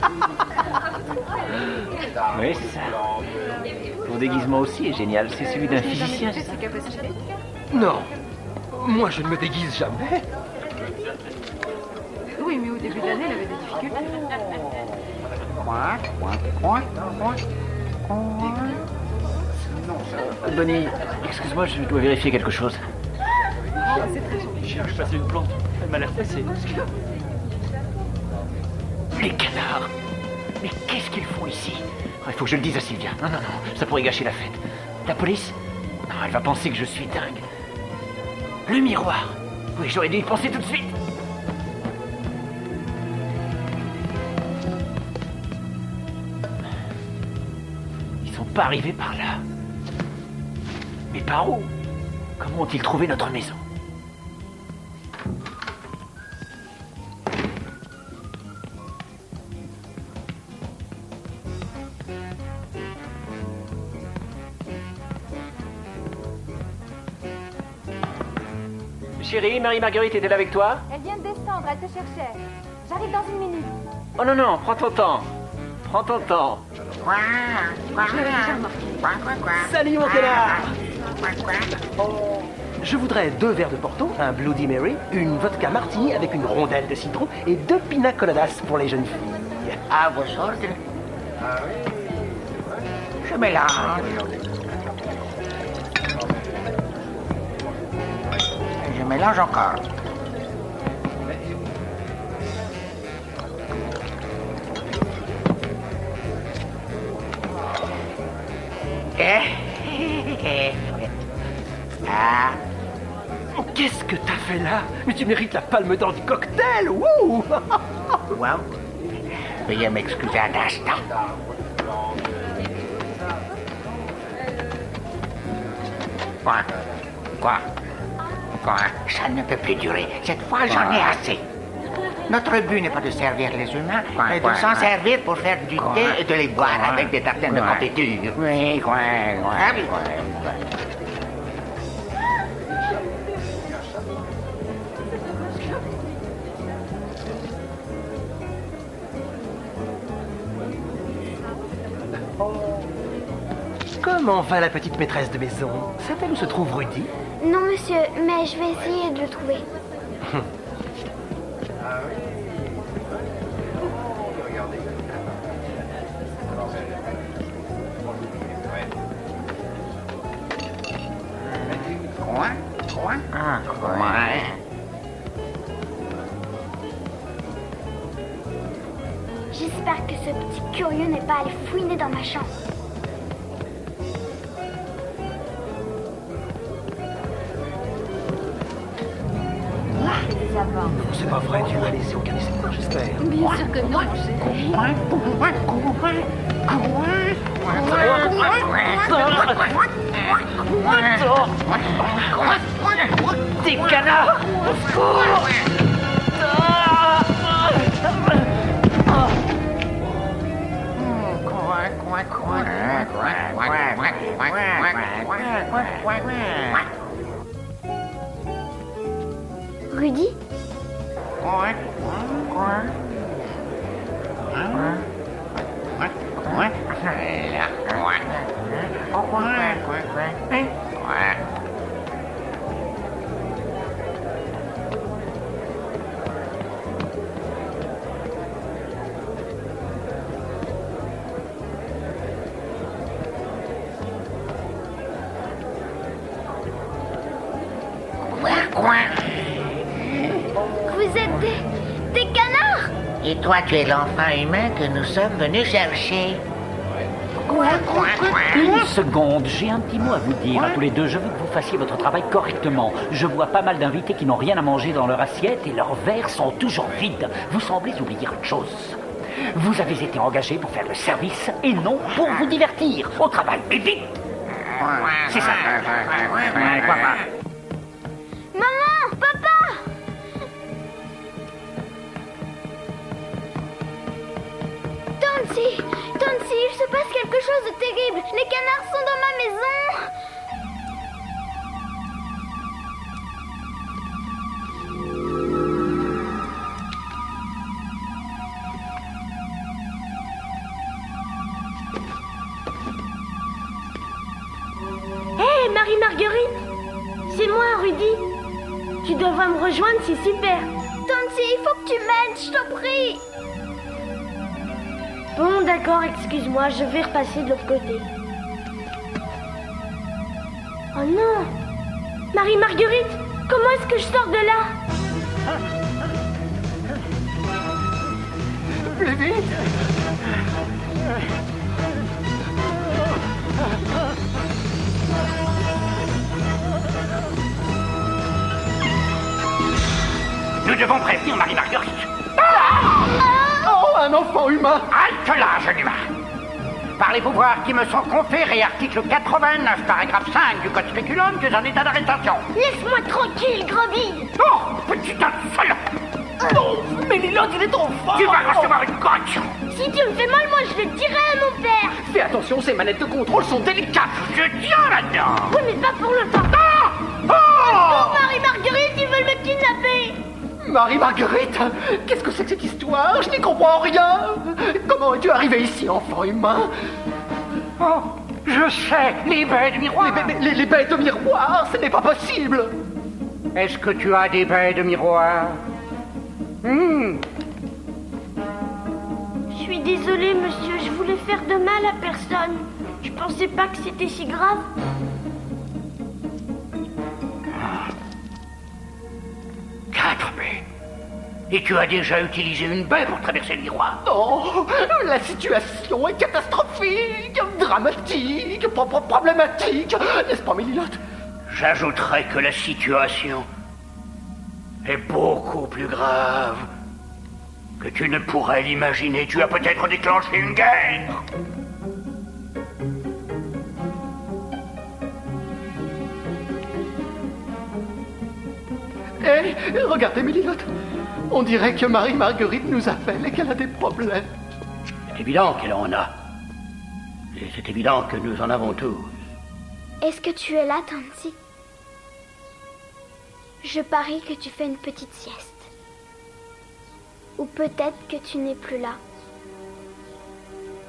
Speaker 9: Oui, c'est ça. Ton déguisement aussi est génial. C'est celui d'un physicien.
Speaker 11: Non. Moi, je ne me déguise jamais.
Speaker 6: Oui, mais au début de l'année, elle avait des difficultés.
Speaker 3: Bonnie, excuse-moi, je dois vérifier quelque chose.
Speaker 6: C'est très gentil.
Speaker 7: Je cherche passer une plante. Elle m'a l'air pressée.
Speaker 3: Les canards! Mais qu'est-ce qu'ils font ici? Il faut que je le dise à Sylvia. Non, ça pourrait gâcher la fête. La police? Non, elle va penser que je suis dingue. Le miroir! Oui, j'aurais dû y penser tout de suite. Ils sont pas arrivés par là. Mais par où? Comment ont-ils trouvé notre maison? Chérie, Marie-Marguerite est-elle avec toi?
Speaker 6: Elle vient de descendre, elle te cherchait. J'arrive dans une minute.
Speaker 3: Oh non, prends ton temps. Prends ton temps.
Speaker 11: Salut, mon canard. Je voudrais 2 verres de Porto, un Bloody Mary, une vodka martini avec une rondelle de citron et 2 pina coladas pour les jeunes filles.
Speaker 10: À vos ordres. Je mélange. Je mélange encore. Ah.
Speaker 11: Qu'est-ce que t'as fait là? Mais tu mérites la palme d'or du cocktail. Wouh!
Speaker 10: Wow. Veuillez m'excuser un instant. Quoi? Ça ne peut plus durer. Cette fois, j'en ai assez. Notre but n'est pas de servir les humains, mais de s'en servir pour faire du thé et de les boire avec des tartines de confiture. Oui, Ah oui.
Speaker 11: Comment va la petite maîtresse de maison? Sait-elle où se trouve Rudy?
Speaker 1: Non, monsieur, mais je vais essayer de le trouver. J'espère que ce petit curieux n'est pas allé fouiner dans ma chambre.
Speaker 11: C'est pas vrai, tu lui as laissé aucun espoir, j'espère.
Speaker 6: Bien sûr que non,
Speaker 3: Des canards! Au secours!
Speaker 1: Rudy? Vous êtes des canards?
Speaker 10: Et toi, tu es l'enfant humain que nous sommes venus chercher.
Speaker 3: Une seconde, j'ai un petit mot à vous dire à tous les deux. Je veux que vous fassiez votre travail correctement. Je vois pas mal d'invités qui n'ont rien à manger dans leur assiette et leurs verres sont toujours vides. Vous semblez oublier une chose. Vous avez été engagés pour faire le service et non pour vous divertir. Au travail, et vite! C'est ça.
Speaker 1: Maman! Papa! Tonsi! Tonsi, il se passe quelque chose de terrible! Les canards sont dans ma maison!
Speaker 12: Hé, Marie-Marguerite! C'est moi, Rudy. Tu devrais me rejoindre, c'est super.
Speaker 1: Tansy, il faut que tu m'aides, je t'en prie.
Speaker 12: Bon, d'accord, excuse-moi, je vais repasser de l'autre côté. Oh non! Marie-Marguerite, comment est-ce que je sors de là?
Speaker 2: Plus vite!
Speaker 10: Nous devons prévenir Marie-Marguerite.
Speaker 2: Oh, un enfant humain!
Speaker 10: Halte là, jeune humain! Par les pouvoirs qui me sont conférés, article 89, paragraphe 5 du Code spéculum, tu es en état d'arrestation.
Speaker 12: Laisse-moi tranquille, gros-bide.
Speaker 10: Oh, petit salope!
Speaker 2: Non, mais Lillotte, il est trop fort!
Speaker 10: Tu vas recevoir une correction.
Speaker 12: Si tu me fais mal, moi je le dirai à mon père.
Speaker 2: Fais attention, ces manettes de contrôle sont délicates!
Speaker 10: Je tiens là-dedans.
Speaker 12: Oui, mais pas pour longtemps.
Speaker 10: Oh
Speaker 12: Oh, Marie-Marguerite, ils veulent me kidnapper.
Speaker 2: Marie-Marguerite, qu'est-ce que c'est que cette histoire? Je n'y comprends rien! Comment es-tu arrivé ici, enfant humain?
Speaker 10: Oh, je sais, les baies de miroir.
Speaker 2: Les baies de miroir, ce n'est pas possible!
Speaker 10: Est-ce que tu as des baies de miroir?
Speaker 12: Je suis désolée, monsieur, je voulais faire de mal à personne. Je pensais pas que c'était si grave.
Speaker 10: 4 baies. Et tu as déjà utilisé une baie pour traverser le miroir.
Speaker 2: Oh, la situation est catastrophique, dramatique, problématique, n'est-ce pas, Mélilotte?
Speaker 10: J'ajouterais que la situation est beaucoup plus grave que tu ne pourrais l'imaginer. Tu as peut-être déclenché une guerre.
Speaker 2: Hé, regardez, Mélilotte. On dirait que Marie-Marguerite nous appelle et qu'elle a des problèmes.
Speaker 10: C'est évident qu'elle en a. Et c'est évident que nous en avons tous.
Speaker 1: Est-ce que tu es là, Tansy? Je parie que tu fais une petite sieste. Ou peut-être que tu n'es plus là.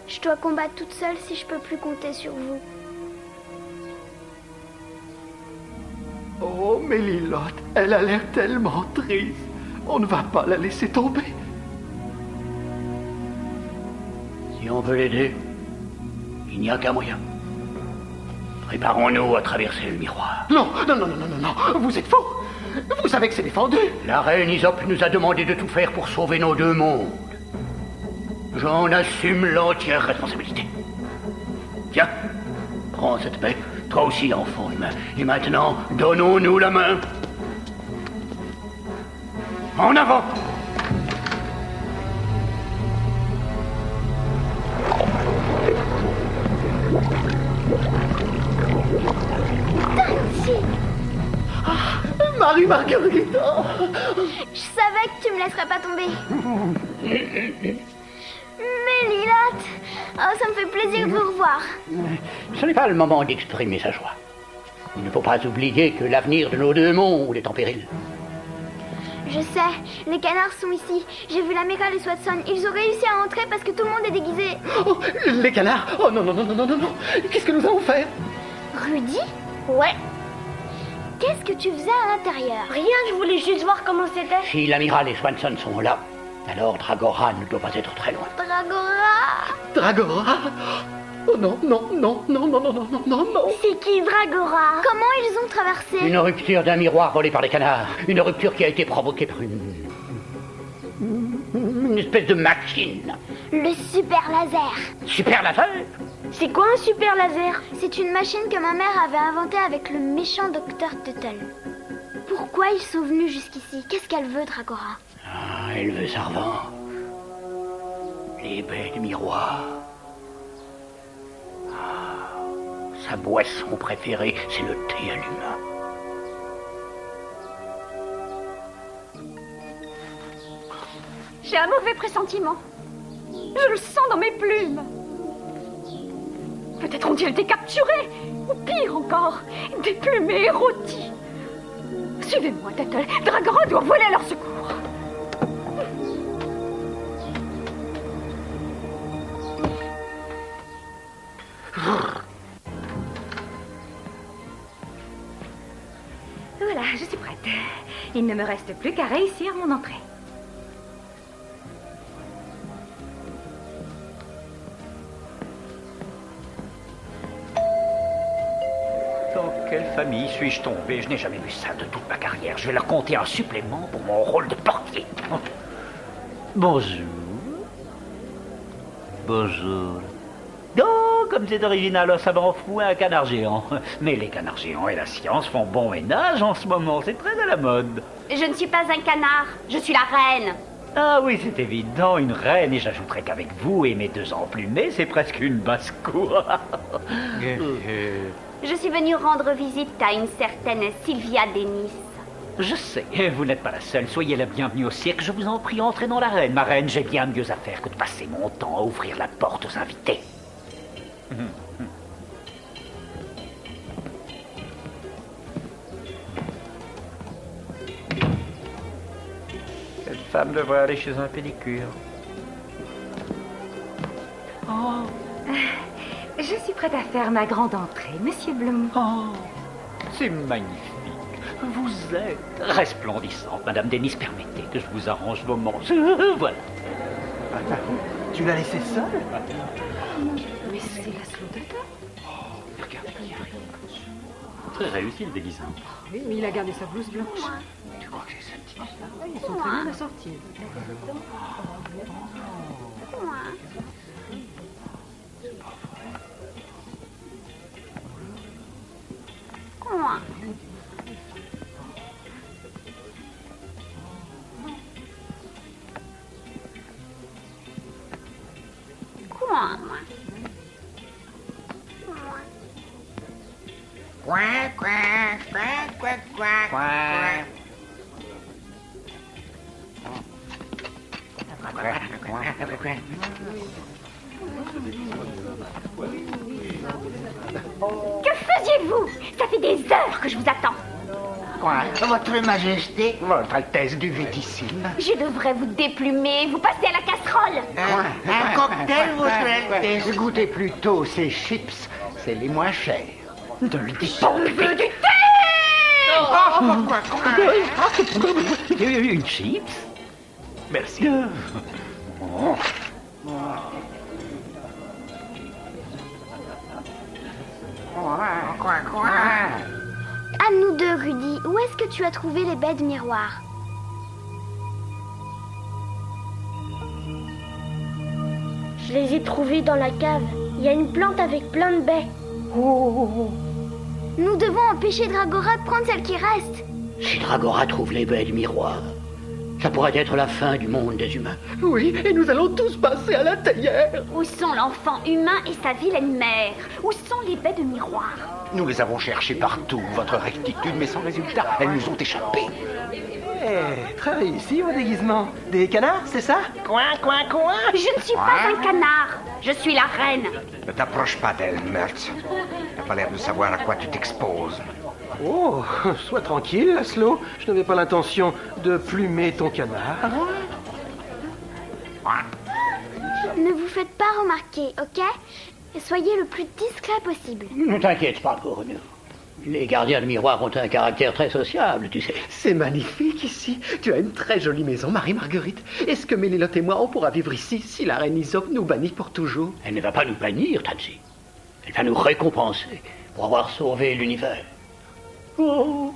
Speaker 1: Je dois combattre toute seule si je peux plus compter sur vous.
Speaker 2: Oh, Mélilotte, elle a l'air tellement triste. On ne va pas la laisser tomber.
Speaker 10: Si on veut l'aider, il n'y a qu'un moyen. Préparons-nous à traverser le miroir.
Speaker 2: Non, non, non, non, non, non, non, vous êtes faux. Vous savez que c'est défendu.
Speaker 10: La reine Isope nous a demandé de tout faire pour sauver nos deux mondes. J'en assume l'entière responsabilité. Tiens, prends cette baie, toi aussi, enfant humain. Et maintenant, donnons-nous la main. En avant!
Speaker 2: Marie-Marguerite! Oh.
Speaker 1: Je savais que tu me laisserais pas tomber. Mélilotte, oh, ça me fait plaisir de vous revoir.
Speaker 10: Ce n'est pas le moment d'exprimer sa joie. Il ne faut pas oublier que l'avenir de nos deux mondes est en péril.
Speaker 1: Je sais, les canards sont ici. J'ai vu l'amiral et Watson. Ils ont réussi à entrer parce que tout le monde est déguisé.
Speaker 2: Oh, les canards! Oh non, non, non, non, non, non, non! Qu'est-ce que nous allons faire?
Speaker 1: Rudy?
Speaker 12: Ouais.
Speaker 1: Qu'est-ce que tu faisais à l'intérieur?
Speaker 12: Rien, je voulais juste voir comment c'était.
Speaker 10: Si l'amiral et Swanson sont là, alors Dragora ne doit pas être très loin.
Speaker 1: Dragora?
Speaker 2: Dragora? Oh non, non, non, non, non, non, non, non, non, non.
Speaker 12: C'est qui Dragora?
Speaker 1: Comment ils ont traversé?
Speaker 10: Une rupture d'un miroir volé par les canards. Une rupture qui a été provoquée par une espèce de machine.
Speaker 1: Le super laser.
Speaker 10: Super laser?
Speaker 12: C'est quoi un super laser?
Speaker 1: C'est une machine que ma mère avait inventée avec le méchant docteur Tuttle. Pourquoi ils sont venus jusqu'ici? Qu'est-ce qu'elle veut, Dragora?
Speaker 10: Ah, elle veut sa revanche. Les baies de miroir. Ah, sa boisson préférée, c'est le thé à l'humain.
Speaker 6: J'ai un mauvais pressentiment. Je le sens dans mes plumes. Peut-être ont-ils été capturés, ou pire encore, déplumés et rôtis. Suivez-moi, Tuttle. Dragora doit voler à leur secours. Voilà, je suis prête. Il ne me reste plus qu'à réussir mon entrée.
Speaker 3: Dans quelle famille suis-je tombé? Je n'ai jamais vu ça de toute ma carrière. Je vais leur compter un supplément pour mon rôle de portier. Bonjour. Bonjour. Oh, comme c'est original, ça m'en fout un canard géant. Mais les canards géants et la science font bon ménage en ce moment, c'est très à la mode.
Speaker 4: Je ne suis pas un canard, je suis la reine.
Speaker 3: Ah oui, c'est évident, une reine, et j'ajouterai qu'avec vous et mes 2 emplumés, c'est presque une basse-cour.
Speaker 4: Je suis venue rendre visite à une certaine Sylvia Denis.
Speaker 3: Je sais, vous n'êtes pas la seule. Soyez la bienvenue au cirque. Je vous en prie, entrez dans l'arène. Ma reine, j'ai bien mieux à faire que de passer mon temps à ouvrir la porte aux invités. Cette femme devrait aller chez un pédicure.
Speaker 6: Oh. Je suis prête à faire ma grande entrée, Monsieur Bloom.
Speaker 3: Oh, c'est magnifique. Vous êtes resplendissante, Madame Denis. Permettez que je vous arrange vos manches. Voilà.
Speaker 11: Tu l'as laissé seule?
Speaker 6: Mais c'est Laszlo Tuttle.
Speaker 3: Regardez qui arrive. Très réussi le déguisement.
Speaker 13: Oui, mais il a gardé sa blouse blanche.
Speaker 3: Tu crois que c'est ça?
Speaker 13: Ils sont très bien assortis.
Speaker 4: Que faisiez-vous? Ça fait des heures que je vous attends.
Speaker 10: Quoi? Votre Majesté? Votre Altesse duvitissime?
Speaker 4: Je devrais vous déplumer, vous passer à la casserole.
Speaker 10: Un cocktail, Votre Altesse? Goûtez plutôt ces chips, c'est les moins chers.
Speaker 3: Ne lui dis pas.
Speaker 4: On veut du thé!
Speaker 3: Une chips?
Speaker 11: Merci.
Speaker 1: À nous deux, Rudy, où est-ce que tu as trouvé les baies de miroir?
Speaker 12: Je les ai trouvées dans la cave. Il y a une plante avec plein de baies.
Speaker 1: Nous devons empêcher Dragora de prendre celles qui restent.
Speaker 14: Si Dragora trouve les baies du miroir, ça pourrait être la fin du monde des humains.
Speaker 2: Oui, et nous allons tous passer à la théière.
Speaker 4: Où sont l'enfant humain et sa vilaine mère? Où sont les baies de miroir?
Speaker 8: Nous les avons cherchées partout, votre rectitude, mais sans résultat. Elles nous ont échappé.
Speaker 11: Eh, très réussi vos déguisements. Des canards, c'est ça?
Speaker 10: Coin.
Speaker 4: Je ne suis pas un canard, je suis la reine.
Speaker 8: Ne t'approche pas d'elle, Mertz. T'as pas l'air de savoir à quoi tu t'exposes.
Speaker 11: Oh, sois tranquille, Laszlo. Je n'avais pas l'intention de plumer ton canard.
Speaker 1: Ne vous faites pas remarquer, ok? Et soyez le plus discret possible.
Speaker 14: Ne t'inquiète pas pour nous. Les gardiens de miroir ont un caractère très sociable, tu sais.
Speaker 2: C'est magnifique ici. Tu as une très jolie maison, Marie-Marguerite. Est-ce que Ménélope et moi, on pourra vivre ici si la reine Isope nous bannit pour toujours?
Speaker 14: Elle ne va pas nous bannir, Tansy. Elle va nous récompenser pour avoir sauvé l'univers.
Speaker 2: Oh,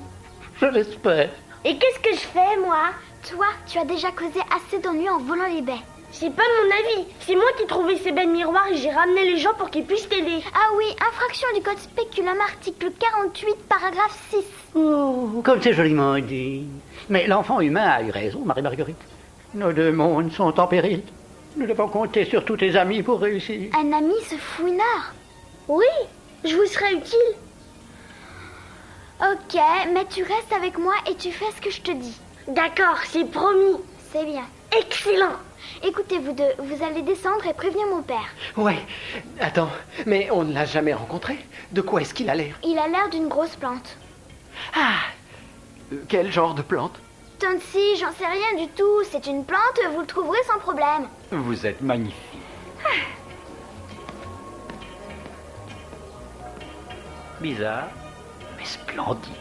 Speaker 2: je l'espère.
Speaker 12: Et qu'est-ce que je fais, moi?
Speaker 1: Toi, tu as déjà causé assez d'ennuis en volant les baies.
Speaker 12: C'est pas mon avis. C'est moi qui ai trouvé ces baies de miroir et j'ai ramené les gens pour qu'ils puissent t'aider.
Speaker 1: Ah oui, infraction du code spéculum, article 48, paragraphe 6.
Speaker 14: Oh, comme c'est joliment dit. Mais l'enfant humain a eu raison, Marie-Marguerite. Nos 2 mondes sont en péril. Nous devons compter sur tous tes amis pour réussir.
Speaker 1: Un ami se fouinard.
Speaker 12: Oui, je vous serai utile.
Speaker 1: Ok, mais tu restes avec moi et tu fais ce que je te dis.
Speaker 12: D'accord, c'est promis.
Speaker 1: C'est bien.
Speaker 12: Excellent.
Speaker 1: Écoutez, vous deux, vous allez descendre et prévenir mon père.
Speaker 2: Ouais. Attends, mais on ne l'a jamais rencontré. De quoi est-ce qu'il a l'air?
Speaker 1: Il a l'air d'une grosse plante.
Speaker 2: Ah, quel genre de plante?
Speaker 1: Tansy, j'en sais rien du tout. C'est une plante, vous le trouverez sans problème.
Speaker 3: Vous êtes magnifique. Bizarre, mais splendide.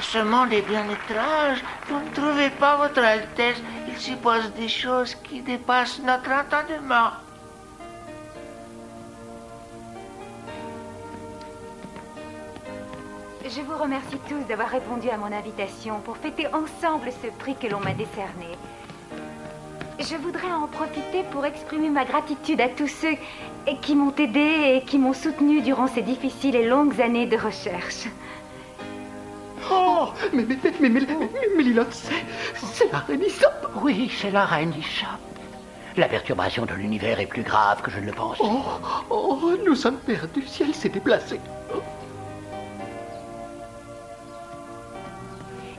Speaker 10: Ce monde est bien étrange. Vous ne trouvez pas, Votre Altesse? Il s'y passe des choses qui dépassent notre entendement.
Speaker 6: Je vous remercie tous d'avoir répondu à mon invitation pour fêter ensemble ce prix que l'on m'a décerné. Je voudrais en profiter pour exprimer ma gratitude à tous ceux qui m'ont aidé et qui m'ont soutenu durant ces difficiles et longues années de recherche.
Speaker 2: Oh, mais Lilotte, c'est la reine Hysope.
Speaker 14: Oui, c'est la reine Hysope. La perturbation de l'univers est plus grave que je ne le pensais.
Speaker 2: Oh, nous sommes perdus si elle s'est déplacée.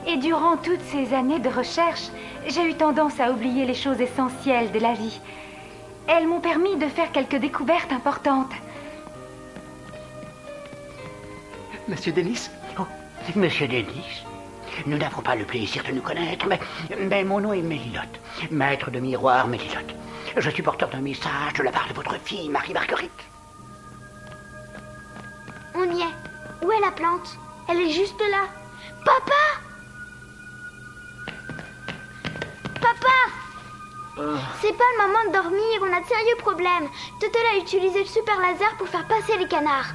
Speaker 6: Et durant toutes ces années de recherche, j'ai eu tendance à oublier les choses essentielles de la vie. Elles m'ont permis de faire quelques découvertes importantes.
Speaker 2: Monsieur Denis?
Speaker 14: Oh, Monsieur Denis, nous n'avons pas le plaisir de nous connaître, mais mon nom est Mélilotte, maître de miroir Mélilotte. Je suis porteur d'un message de la part de votre fille, Marie-Marguerite.
Speaker 1: On y est. Où est la plante? Elle est juste là. Papa! Papa! C'est pas le moment de dormir, on a de sérieux problèmes. Tuttle a utilisé le super laser pour faire passer les canards.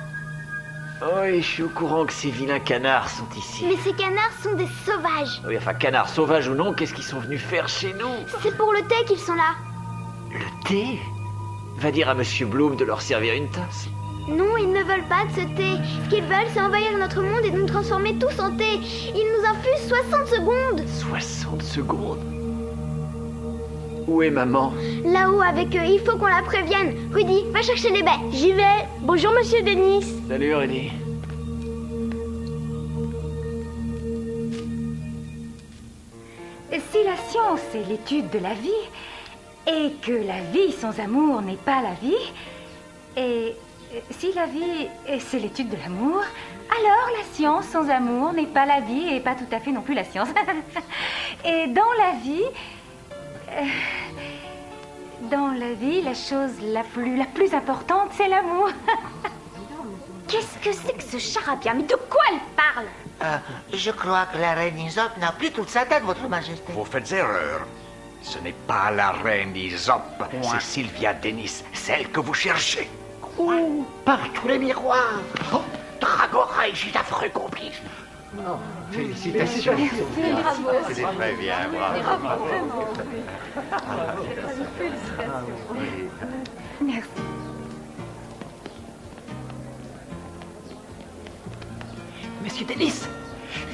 Speaker 9: Oui, je suis au courant que ces vilains canards sont ici.
Speaker 1: Mais ces canards sont des sauvages.
Speaker 9: Oui, enfin, canards sauvages ou non, qu'est-ce qu'ils sont venus faire chez nous?
Speaker 1: C'est pour le thé qu'ils sont là.
Speaker 9: Le thé? Va dire à Monsieur Bloom de leur servir une tasse.
Speaker 1: Non, ils ne veulent pas de ce thé. Ce qu'ils veulent, c'est envahir notre monde et nous transformer tous en thé. Ils nous infusent 60 secondes.
Speaker 9: 60 secondes? Où est maman?
Speaker 1: Là-haut avec eux, il faut qu'on la prévienne. Rudy, va chercher les baies.
Speaker 12: J'y vais. Bonjour, Monsieur Denis.
Speaker 9: Salut, Rudy.
Speaker 6: Si la science est l'étude de la vie, et que la vie sans amour n'est pas la vie, et si la vie c'est l'étude de l'amour, alors la science sans amour n'est pas la vie et pas tout à fait non plus la science. Et dans la vie, la chose la plus importante, c'est l'amour.
Speaker 4: Qu'est-ce que c'est que ce charabia? Mais de quoi elle parle?
Speaker 10: Je crois que la reine Hysope n'a plus toute sa tête, Votre Majesté.
Speaker 8: Vous faites erreur. Ce n'est pas la reine Hysope, c'est Sylvia Denis, celle que vous cherchez.
Speaker 14: Oh, par tous les miroirs. Oh, Dragora et j'ai d'affreux complices.
Speaker 2: Oh, félicitations.
Speaker 6: Bravo.
Speaker 8: C'est très bien, bravo.
Speaker 6: Merci.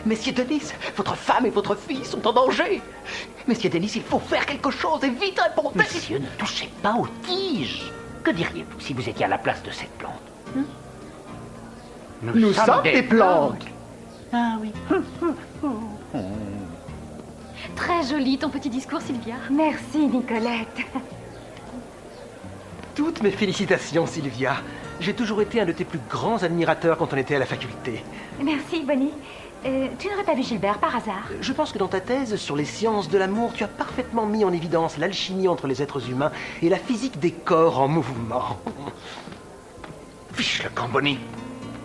Speaker 2: Messieurs Denis, votre femme et votre fille sont en danger. Messieurs Denis, il faut faire quelque chose et vite répondez.
Speaker 14: Monsieur, ne touchez pas aux tiges. Que diriez-vous si vous étiez à la place de cette plante?
Speaker 2: Nous sommes des plantes.
Speaker 14: Ah oui.
Speaker 13: Très joli ton petit discours, Sylvia.
Speaker 6: Merci, Nicolette.
Speaker 11: Toutes mes félicitations, Sylvia. J'ai toujours été un de tes plus grands admirateurs quand on était à la faculté.
Speaker 6: Merci, Bonnie. Tu n'aurais pas vu Gilbert par hasard?
Speaker 11: Je pense que dans ta thèse sur les sciences de l'amour, tu as parfaitement mis en évidence l'alchimie entre les êtres humains et la physique des corps en mouvement.
Speaker 8: Fiche le camp, Bonnie.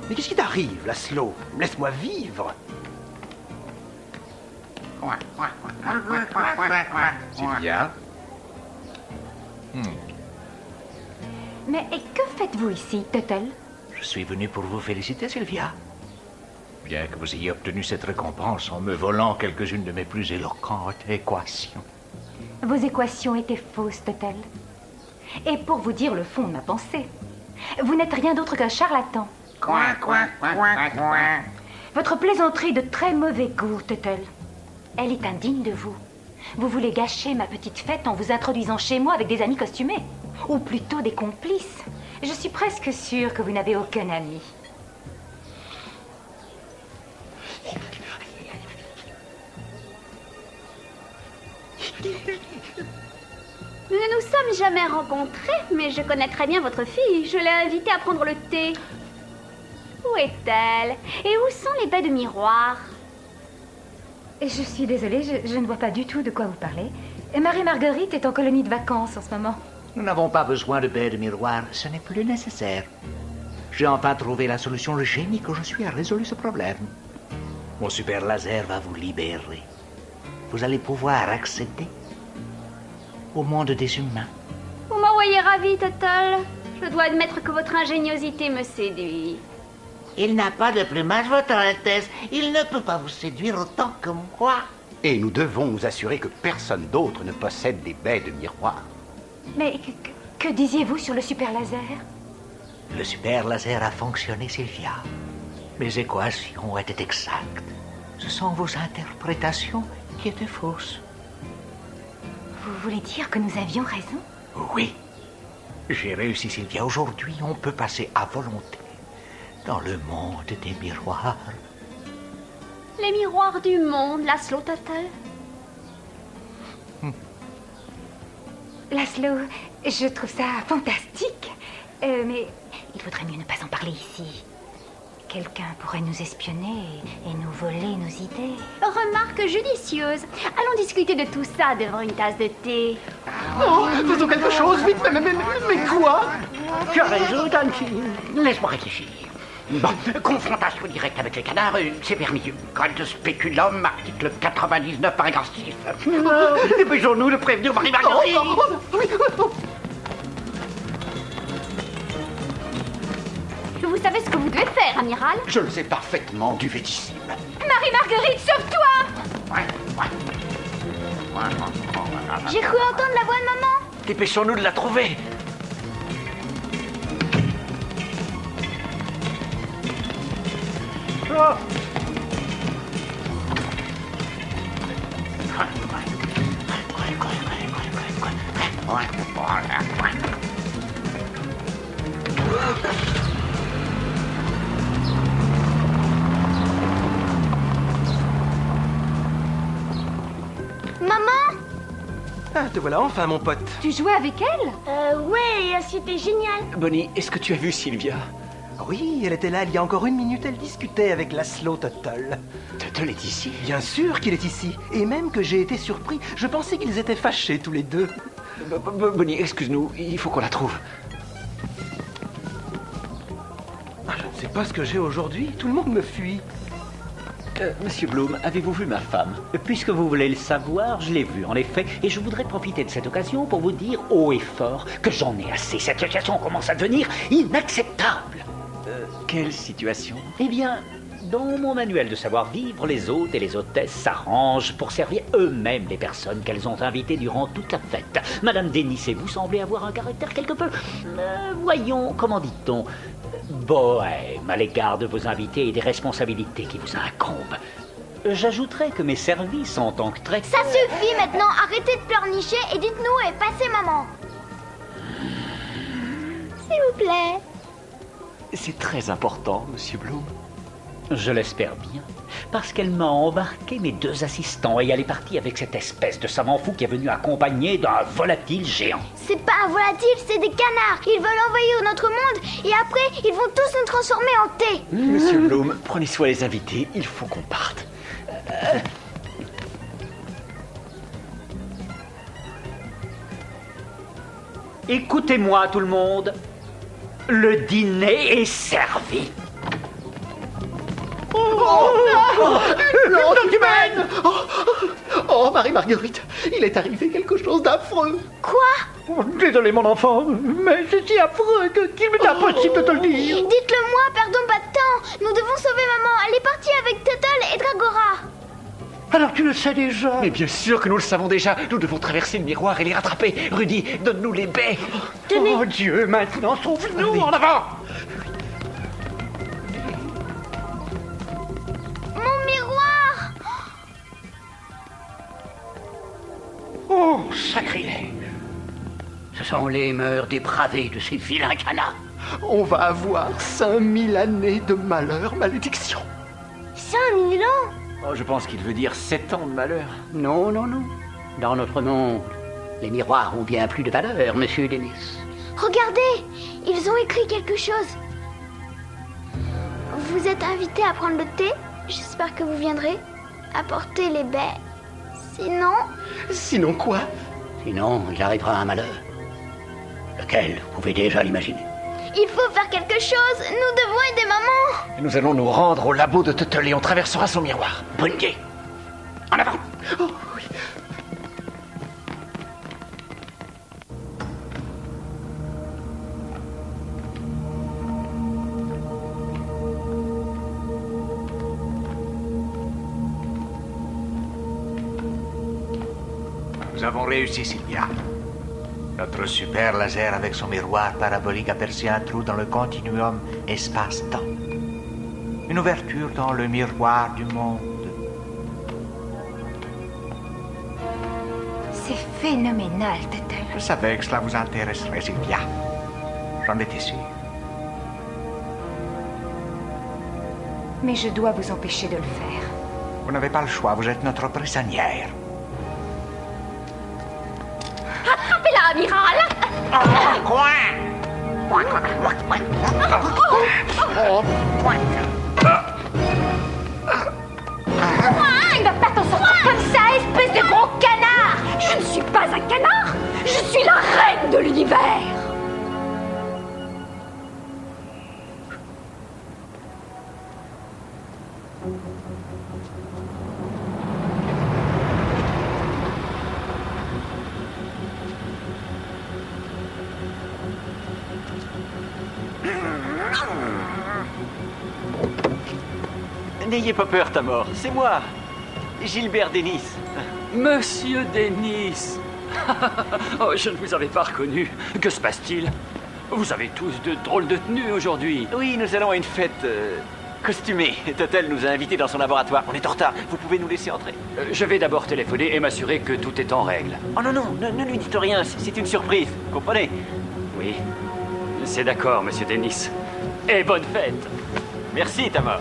Speaker 11: Mais qu'est-ce qui t'arrive, Laszlo? Laisse-moi vivre.
Speaker 8: Sylvia?
Speaker 6: Mais que faites-vous ici, Tuttle?
Speaker 8: Je suis venu pour vous féliciter, Sylvia. Bien que vous ayez obtenu cette récompense en me volant quelques-unes de mes plus éloquentes équations.
Speaker 6: Vos équations étaient fausses, Tuttle. Et pour vous dire le fond de ma pensée, vous n'êtes rien d'autre qu'un charlatan. Votre plaisanterie de très mauvais goût, Tuttle. Elle est indigne de vous. Vous voulez gâcher ma petite fête en vous introduisant chez moi avec des amis costumés. Ou plutôt des complices. Je suis presque sûre que vous n'avez aucun ami.
Speaker 4: Nous ne nous sommes jamais rencontrés, mais je connais très bien votre fille. Je l'ai invitée à prendre le thé. Où est-elle? Et où sont les baies de miroir?
Speaker 6: Je suis désolée, je ne vois pas du tout de quoi vous parlez. Marie-Marguerite est en colonie de vacances en ce moment.
Speaker 8: Nous n'avons pas besoin de baies de miroir, ce n'est plus nécessaire. J'ai enfin trouvé la solution, le génie que je suis a résolu ce problème. Mon super laser va vous libérer. Vous allez pouvoir accéder au monde des humains.
Speaker 4: Vous m'envoyez ravie, Tuttle. Je dois admettre que votre ingéniosité me séduit.
Speaker 10: Il n'a pas de plumage, Votre Altesse. Il ne peut pas vous séduire autant que moi.
Speaker 14: Et nous devons nous assurer que personne d'autre ne possède des baies de miroir.
Speaker 6: Mais que disiez-vous sur le super laser?
Speaker 8: Le super laser a fonctionné, Sylvia. Mes équations étaient exactes. Ce sont vos interprétations qui étaient fausses.
Speaker 6: Vous voulez dire que nous avions raison?
Speaker 8: Oui. J'ai réussi, Sylvia. Aujourd'hui, on peut passer à volonté dans le monde des miroirs.
Speaker 4: Les miroirs du monde, Laszlo Tuttle.
Speaker 6: Laszlo, je trouve ça fantastique. Mais il vaudrait mieux ne pas en parler ici. Quelqu'un pourrait nous espionner et nous voler nos idées.
Speaker 4: Remarque judicieuse. Allons discuter de tout ça devant une tasse de thé.
Speaker 2: Oh, faisons quelque chose, vite, mais quoi?
Speaker 14: Tu as raison, Duncan. Laisse-moi réfléchir. Bon, confrontation directe avec les canards, c'est permis. Code de spéculum, article 99, paragraphe 6. Dépêchons-nous de prévenir Marie-Marguerite.
Speaker 4: Vous savez ce que vous devez faire, amiral?
Speaker 14: Je le sais parfaitement, duvetissime.
Speaker 4: Marie-Marguerite, sauve-toi! J'ai cru entendre la voix de maman.
Speaker 5: Dépêchons-nous de la trouver.
Speaker 14: Oh.
Speaker 12: Maman?
Speaker 11: Ah, te voilà enfin, mon pote.
Speaker 6: Tu jouais avec elle?
Speaker 12: Ouais, c'était génial.
Speaker 9: Bonnie, est-ce que tu as vu Sylvia?
Speaker 11: Oui, elle était là il y a encore une minute, elle discutait avec Laszlo Tuttle.
Speaker 9: Tuttle est ici?
Speaker 11: Bien sûr qu'il est ici, et même que j'ai été surpris. Je pensais qu'ils étaient fâchés tous les deux.
Speaker 9: Bonnie, excuse-nous, il faut qu'on la trouve.
Speaker 11: Ah, je ne sais pas ce que j'ai aujourd'hui, tout le monde me fuit.
Speaker 3: Monsieur Bloom, avez-vous vu ma femme? Puisque vous voulez le savoir, je l'ai vue, en effet, et je voudrais profiter de cette occasion pour vous dire haut et fort que j'en ai assez. Cette situation commence à devenir inacceptable.
Speaker 9: Quelle situation?
Speaker 3: Eh bien, dans mon manuel de savoir-vivre, les hôtes et les hôtesses s'arrangent pour servir eux-mêmes les personnes qu'elles ont invitées durant toute la fête. Madame Denis et vous semblez avoir un caractère quelque peu... voyons, comment dit-on, bohème à l'égard de vos invités et des responsabilités qui vous incombent. J'ajouterais que mes services en tant que traiteur...
Speaker 1: Ça suffit maintenant, arrêtez de pleurnicher et dites-nous et passez maman. S'il vous plaît.
Speaker 9: C'est très important, Monsieur Bloom.
Speaker 3: Je l'espère bien, parce qu'elle m'a embarqué mes 2 assistants et elle est partie avec cette espèce de savant fou qui est venu accompagné d'un volatile géant.
Speaker 1: C'est pas un volatile, c'est des canards. Ils veulent envahir notre monde et après, ils vont tous nous transformer en thé.
Speaker 9: Monsieur Bloom, prenez soin des invités, il faut qu'on parte.
Speaker 3: Écoutez-moi tout le monde, le dîner est servi.
Speaker 2: L'onde humaine! Oh, Marie-Marguerite, il est arrivé quelque chose d'affreux.
Speaker 1: Quoi?
Speaker 14: Désolé, mon enfant, mais c'est si affreux qu'il m'est impossible de te le dire.
Speaker 1: Dites-le-moi, perdons pas de temps. Nous devons sauver maman. Elle est partie avec Tuttle et Dragora.
Speaker 14: Alors tu le sais déjà.
Speaker 9: Mais bien sûr que nous le savons déjà. Nous devons traverser le miroir et les rattraper. Rudy, donne-nous les baies.
Speaker 14: Tenez. Oh Dieu, maintenant sauve-nous, en avant.
Speaker 1: Mon miroir!
Speaker 14: Oh, sacrilège.
Speaker 10: Ce sont les mœurs dépravées de ces vilains canards.
Speaker 2: On va avoir 5000 années de malheur, malédiction.
Speaker 12: 5000 ans?
Speaker 9: Oh, je pense qu'il veut dire 7 ans de malheur.
Speaker 10: Non, non, non. Dans notre monde, les miroirs ont bien plus de valeur, monsieur Denis.
Speaker 1: Regardez, ils ont écrit quelque chose. Vous êtes invité à prendre le thé. J'espère que vous viendrez apporter les baies. Sinon...
Speaker 2: Sinon quoi?
Speaker 10: Sinon, il arrivera un malheur. Lequel, vous pouvez déjà l'imaginer.
Speaker 12: Il faut faire quelque chose. Nous devons aider maman.
Speaker 5: Nous allons nous rendre au labo de Tuttle et on traversera son miroir.
Speaker 14: Bonne idée. En avant.
Speaker 2: Oh, oui.
Speaker 8: Nous avons réussi, Sylvia. Notre super laser avec son miroir parabolique aperçut un trou dans le continuum espace-temps. Une ouverture dans le miroir du monde.
Speaker 6: C'est phénoménal, Tuttle.
Speaker 8: Je savais que cela vous intéresserait, Sylvia. J'en étais sûr.
Speaker 6: Mais je dois vous empêcher de le faire.
Speaker 8: Vous n'avez pas le choix, vous êtes notre prisonnière.
Speaker 4: Attrapez-la, amiral!
Speaker 10: Quoi?
Speaker 4: Il va pas t'en sortir comme ça, espèce de gros canard! Je ne suis pas un canard! Je suis la reine de l'univers!
Speaker 9: N'ayez pas peur, Tamor. C'est moi, Gilbert Denis.
Speaker 7: Monsieur Denis. Oh, je ne vous avais pas reconnu. Que se passe-t-il? Vous avez tous de drôles de tenues aujourd'hui.
Speaker 9: Oui, nous allons à une fête costumée. Tuttle nous a invités dans son laboratoire. On est en retard. Vous pouvez nous laisser entrer.
Speaker 7: Je vais d'abord téléphoner et m'assurer que tout est en règle.
Speaker 9: Oh non, ne lui dites rien. C'est une surprise. Vous comprenez?
Speaker 7: Oui, c'est d'accord, monsieur Denis. Et bonne fête.
Speaker 9: Merci, Tamor.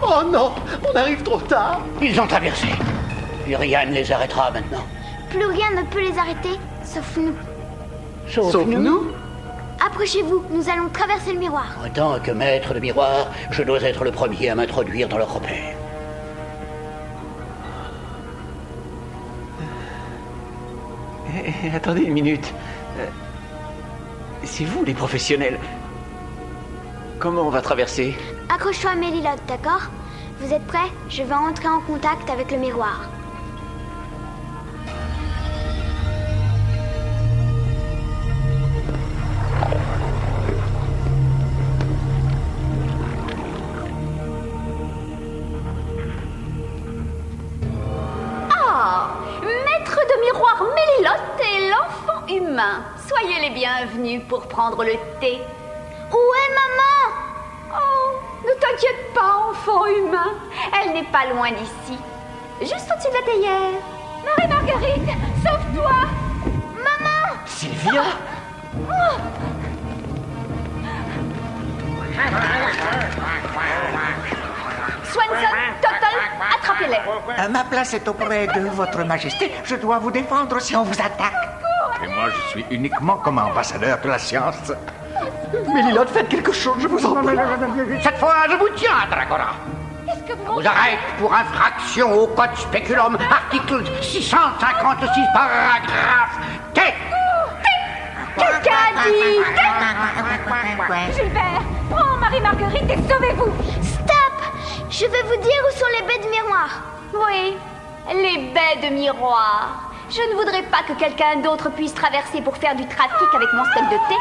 Speaker 2: Oh non, on arrive trop tard.
Speaker 14: Ils ont traversé. Plus rien ne les arrêtera maintenant.
Speaker 12: Plus rien ne peut les arrêter, sauf nous.
Speaker 14: Sauf nous?
Speaker 12: Approchez-vous, nous allons traverser le miroir.
Speaker 14: En tant que maître de miroir, je dois être le premier à m'introduire dans leur repère.
Speaker 9: Attendez une minute. C'est vous les professionnels. Comment on va traverser?
Speaker 12: Accroche-toi à Mélilotte, d'accord? Vous êtes prêts? Je vais entrer en contact avec le miroir.
Speaker 4: Ah! Maître de miroir Mélilotte et l'enfant humain. Soyez les bienvenus pour prendre le thé.
Speaker 12: Où est maman?
Speaker 4: Oh, ne t'inquiète pas, enfant humain. Elle n'est pas loin d'ici. Juste au-dessus de la théière. Marie-Marguerite, sauve-toi!
Speaker 12: Maman!
Speaker 9: Sylvia?
Speaker 4: Swanson, Tuttle, attrapez-les.
Speaker 10: Ma place est auprès de votre majesté. Je dois vous défendre si on vous attaque.
Speaker 8: Et moi, je suis uniquement comme ambassadeur de la science.
Speaker 2: Mélilotte, faites quelque chose, je vous en prie.
Speaker 14: Cette fois, je vous tiens, Dragora.
Speaker 4: Qu'est-ce que
Speaker 14: Je vous arrête pour infraction au code spéculum, article 656, paragraphe T.
Speaker 4: Quelqu'un a dit Gilbert, prends Marie-Marguerite et sauvez-vous.
Speaker 12: Stop! Je vais vous dire où sont les baies de miroir.
Speaker 4: Oui, les baies de miroir. Je ne voudrais pas que quelqu'un d'autre puisse traverser pour faire du trafic avec mon stock de thé.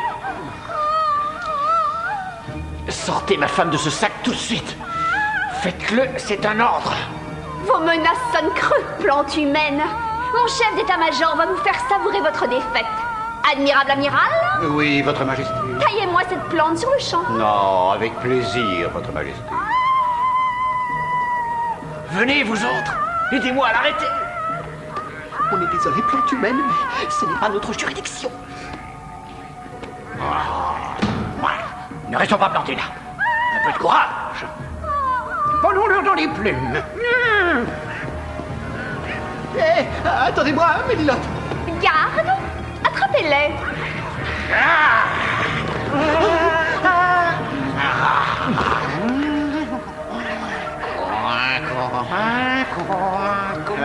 Speaker 5: Sortez ma femme de ce sac tout de suite. Faites-le, c'est un ordre.
Speaker 4: Vos menaces sonnent creux, plante humaine. Mon chef d'état-major va vous faire savourer votre défaite. Admirable amiral,
Speaker 14: Oui, votre majesté.
Speaker 4: taillez-moi cette plante sur le champ.
Speaker 14: Non, avec plaisir, votre majesté.
Speaker 5: Venez, vous autres. Aidez-moi à l'arrêter.
Speaker 2: On est désolé, plante humaine, mais ce n'est pas notre juridiction.
Speaker 14: Ne restons pas plantés là. Un peu de courage. Volons-leur dans les plumes.
Speaker 2: Hé, attendez-moi, Mélilotte.
Speaker 4: Garde, attrapez-les.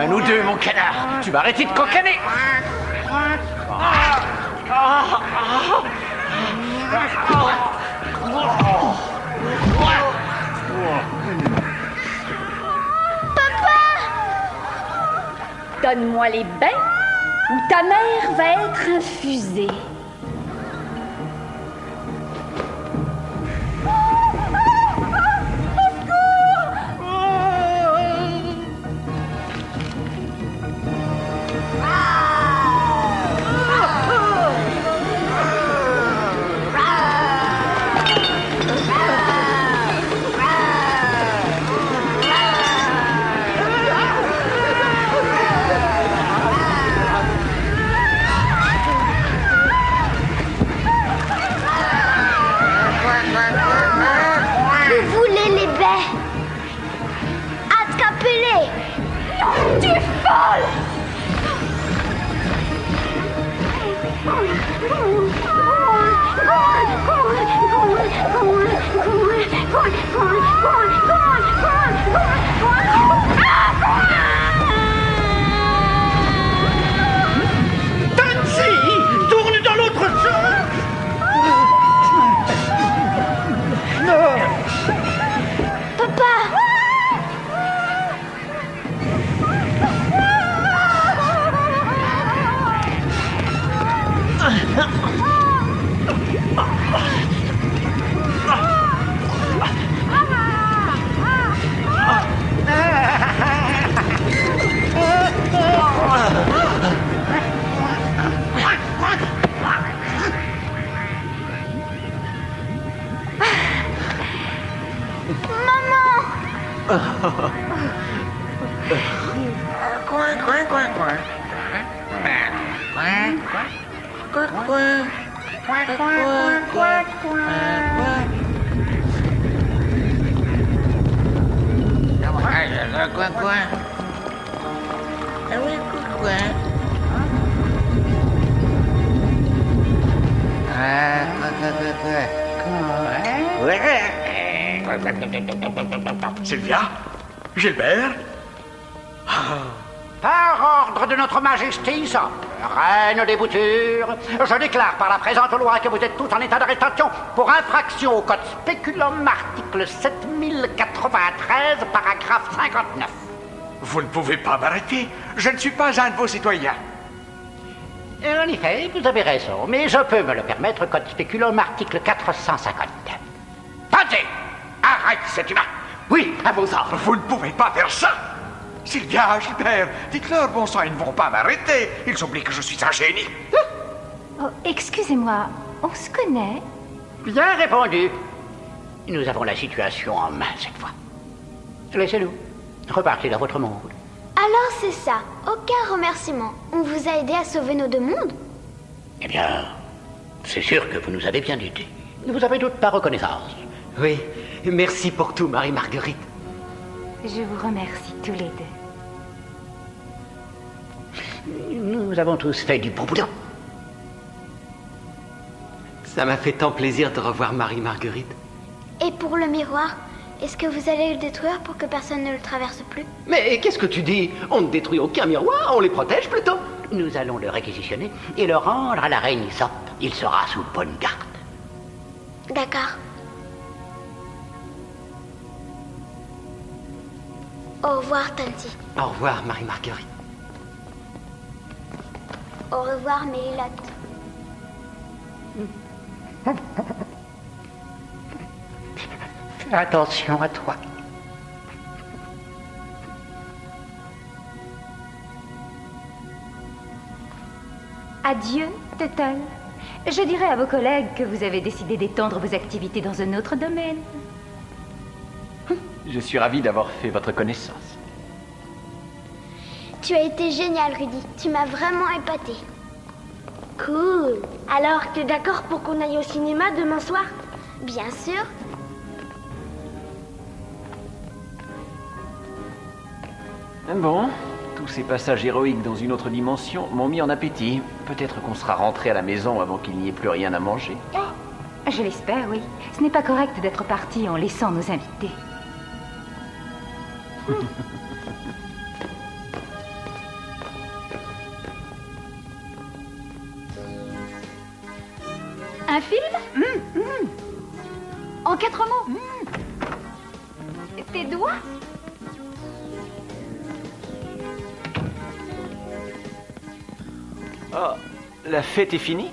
Speaker 14: À nous deux, mon canard. Tu vas arrêter de cocaner.
Speaker 4: Donne-moi les bains ou ta mère va être infusée.
Speaker 1: Tu es folle!
Speaker 14: Tansy, tourne dans l'autre sens. Non.
Speaker 1: Papa!
Speaker 8: Sylvia? Gilbert?
Speaker 14: Par ordre de notre Majesté, Reine des Boutures, je déclare par la présente loi que vous êtes tous en état d'arrestation pour infraction au code spéculum, article 7093, paragraphe 59.
Speaker 8: Vous ne pouvez pas m'arrêter. Je ne suis pas un de vos citoyens.
Speaker 14: En effet, vous avez raison, mais je peux me le permettre, code spéculum, article 450. Pensez! Arrête cet humain! Oui, à vos ordres.
Speaker 8: Vous ne pouvez pas faire ça! Sylvia, Gilbert, dites-leur, bon sang, ils ne vont pas m'arrêter. Ils oublient que je suis un génie.
Speaker 6: Oh, excusez-moi, on se connaît?
Speaker 14: Bien répondu. Nous avons la situation en main cette fois. Laissez-nous. Repartez dans votre monde.
Speaker 1: Alors c'est ça, aucun remerciement. On vous a aidé à sauver nos deux mondes?
Speaker 14: Eh bien, c'est sûr que vous nous avez bien aidés. Vous avez doute par reconnaissance.
Speaker 2: Oui, merci pour tout, Marie-Marguerite.
Speaker 6: Je vous remercie tous les deux.
Speaker 14: Nous avons tous fait du bon boulot.
Speaker 2: Ça m'a fait tant plaisir de revoir Marie-Marguerite.
Speaker 1: Et pour le miroir, est-ce que vous allez le détruire pour que personne ne le traverse plus?
Speaker 2: Mais qu'est-ce que tu dis? On ne détruit aucun miroir, on les protège plutôt.
Speaker 14: Nous allons le réquisitionner et le rendre à la reine Isope. Il sera sous bonne garde.
Speaker 1: D'accord. Au revoir, Tanti.
Speaker 2: Au revoir, Marie-Marguerite.
Speaker 1: Au revoir, Mélilotte.
Speaker 14: Fais attention à toi.
Speaker 6: Adieu, Tuttle. Je dirai à vos collègues que vous avez décidé d'étendre vos activités dans un autre domaine.
Speaker 9: Je suis ravi d'avoir fait votre connaissance.
Speaker 1: Tu as été génial, Rudy. Tu m'as vraiment épaté.
Speaker 12: Cool. Alors, t'es d'accord pour qu'on aille au cinéma demain soir?
Speaker 1: Bien sûr.
Speaker 9: Bon, tous ces passages héroïques dans une autre dimension m'ont mis en appétit. Peut-être qu'on sera rentré à la maison avant qu'il n'y ait plus rien à manger.
Speaker 6: Je l'espère, oui. Ce n'est pas correct d'être parti en laissant nos invités.
Speaker 13: Un film En 4 mots Tes doigts?
Speaker 3: Oh, la fête est finie?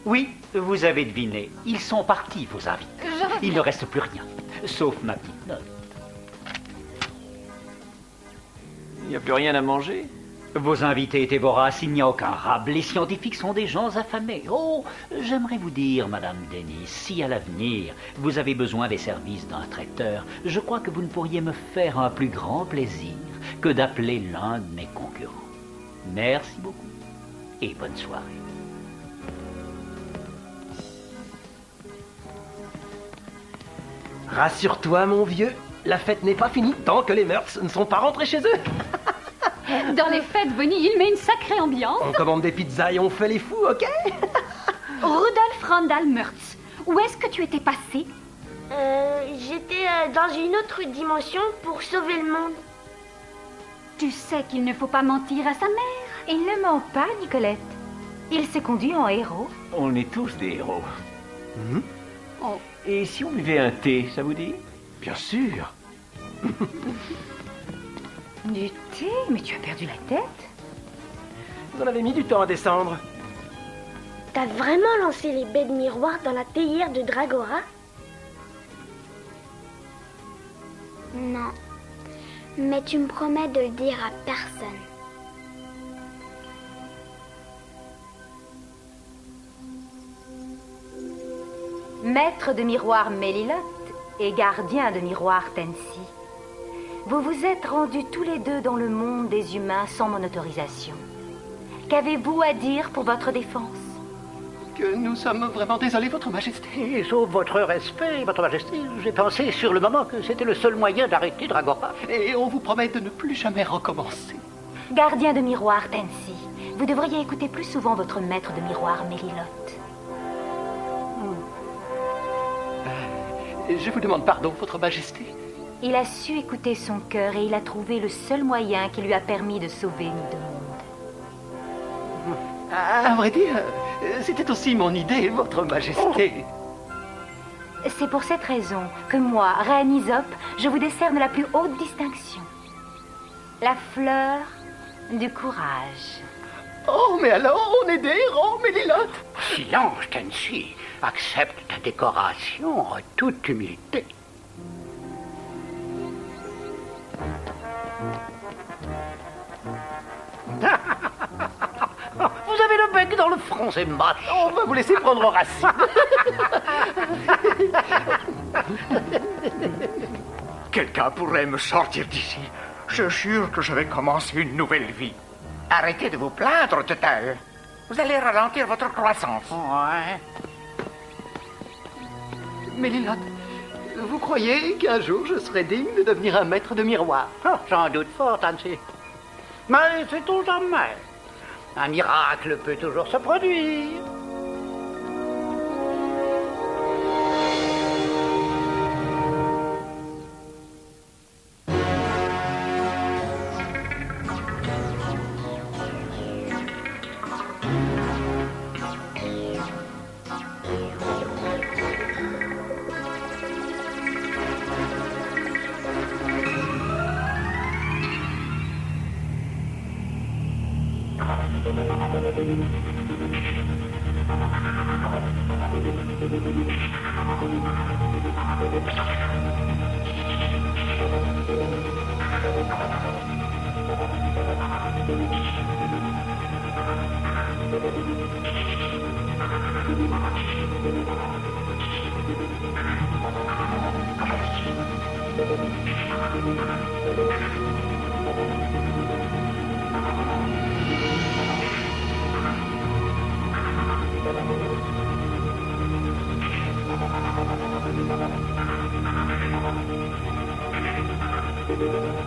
Speaker 3: Oui, vous avez deviné. Ils sont partis, vos invités. Il ne reste plus rien, sauf ma petite note.
Speaker 9: Il n'y a plus rien à manger?
Speaker 3: Vos invités étaient voraces, il n'y a aucun rable. Les scientifiques sont des gens affamés. Oh, j'aimerais vous dire, Madame Denis, si à l'avenir vous avez besoin des services d'un traiteur, je crois que vous ne pourriez me faire un plus grand plaisir que d'appeler l'un de mes concurrents. Merci beaucoup et bonne soirée.
Speaker 11: Rassure-toi, mon vieux, la fête n'est pas finie tant que les Mertz ne sont pas rentrés chez eux.
Speaker 13: Dans les fêtes, Bonnie, il met une sacrée ambiance.
Speaker 11: On commande des pizzas et on fait les fous, ok?
Speaker 13: Rudolf Randall Mertz, où est-ce que tu étais passé?
Speaker 12: J'étais dans une autre dimension pour sauver le monde.
Speaker 13: Tu sais qu'il ne faut pas mentir à sa mère.
Speaker 6: Il ne ment pas, Nicolette. Il s'est conduit en héros.
Speaker 9: On est tous des héros.
Speaker 13: Oh.
Speaker 9: Et si on buvait un thé, ça vous dit?
Speaker 11: Bien sûr.
Speaker 6: Du thé? Mais tu as perdu la tête?
Speaker 11: Vous en avez mis du temps à descendre.
Speaker 12: T'as vraiment lancé les baies de miroir dans la théière de Dragora?
Speaker 1: Non. Mais tu me promets de le dire à personne.
Speaker 6: Maître de miroir Mélilotte et gardien de miroir Tensi, vous vous êtes rendus tous les deux dans le monde des humains sans mon autorisation. Qu'avez-vous à dire pour votre défense?
Speaker 2: Que nous sommes vraiment désolés, Votre Majesté.
Speaker 14: Et sauf votre respect, Votre Majesté, j'ai pensé sur le moment que c'était le seul moyen d'arrêter Dragora.
Speaker 2: Et on vous promet de ne plus jamais recommencer.
Speaker 6: Gardien de miroir Tensi, vous devriez écouter plus souvent votre maître de miroir Mélilotte.
Speaker 2: Je vous demande pardon, Votre Majesté.
Speaker 6: Il a su écouter son cœur et il a trouvé le seul moyen qui lui a permis de sauver Nid Monde.
Speaker 2: À vrai dire, c'était aussi mon idée, Votre Majesté.
Speaker 6: C'est pour cette raison que moi, Reine Isope, je vous décerne la plus haute distinction. La fleur du courage.
Speaker 2: Oh, mais alors, on est des héros, Mélilotte.
Speaker 14: Silence, Tensi. Accepte ta décoration en toute humilité. Vous avez le bec dans le front, c'est moche.
Speaker 2: On va vous laisser prendre racine.
Speaker 5: Quelqu'un pourrait me sortir d'ici. Je jure que je vais commencer une nouvelle vie.
Speaker 10: Arrêtez de vous plaindre, Tutelle. Vous allez ralentir votre croissance.
Speaker 14: Ouais.
Speaker 2: Mélilotte, vous croyez qu'un jour je serai digne de devenir un maître de miroir?
Speaker 14: Oh, j'en doute fort, Tansi. Mais c'est tout jamais. Un miracle peut toujours se produire.
Speaker 1: Thank you.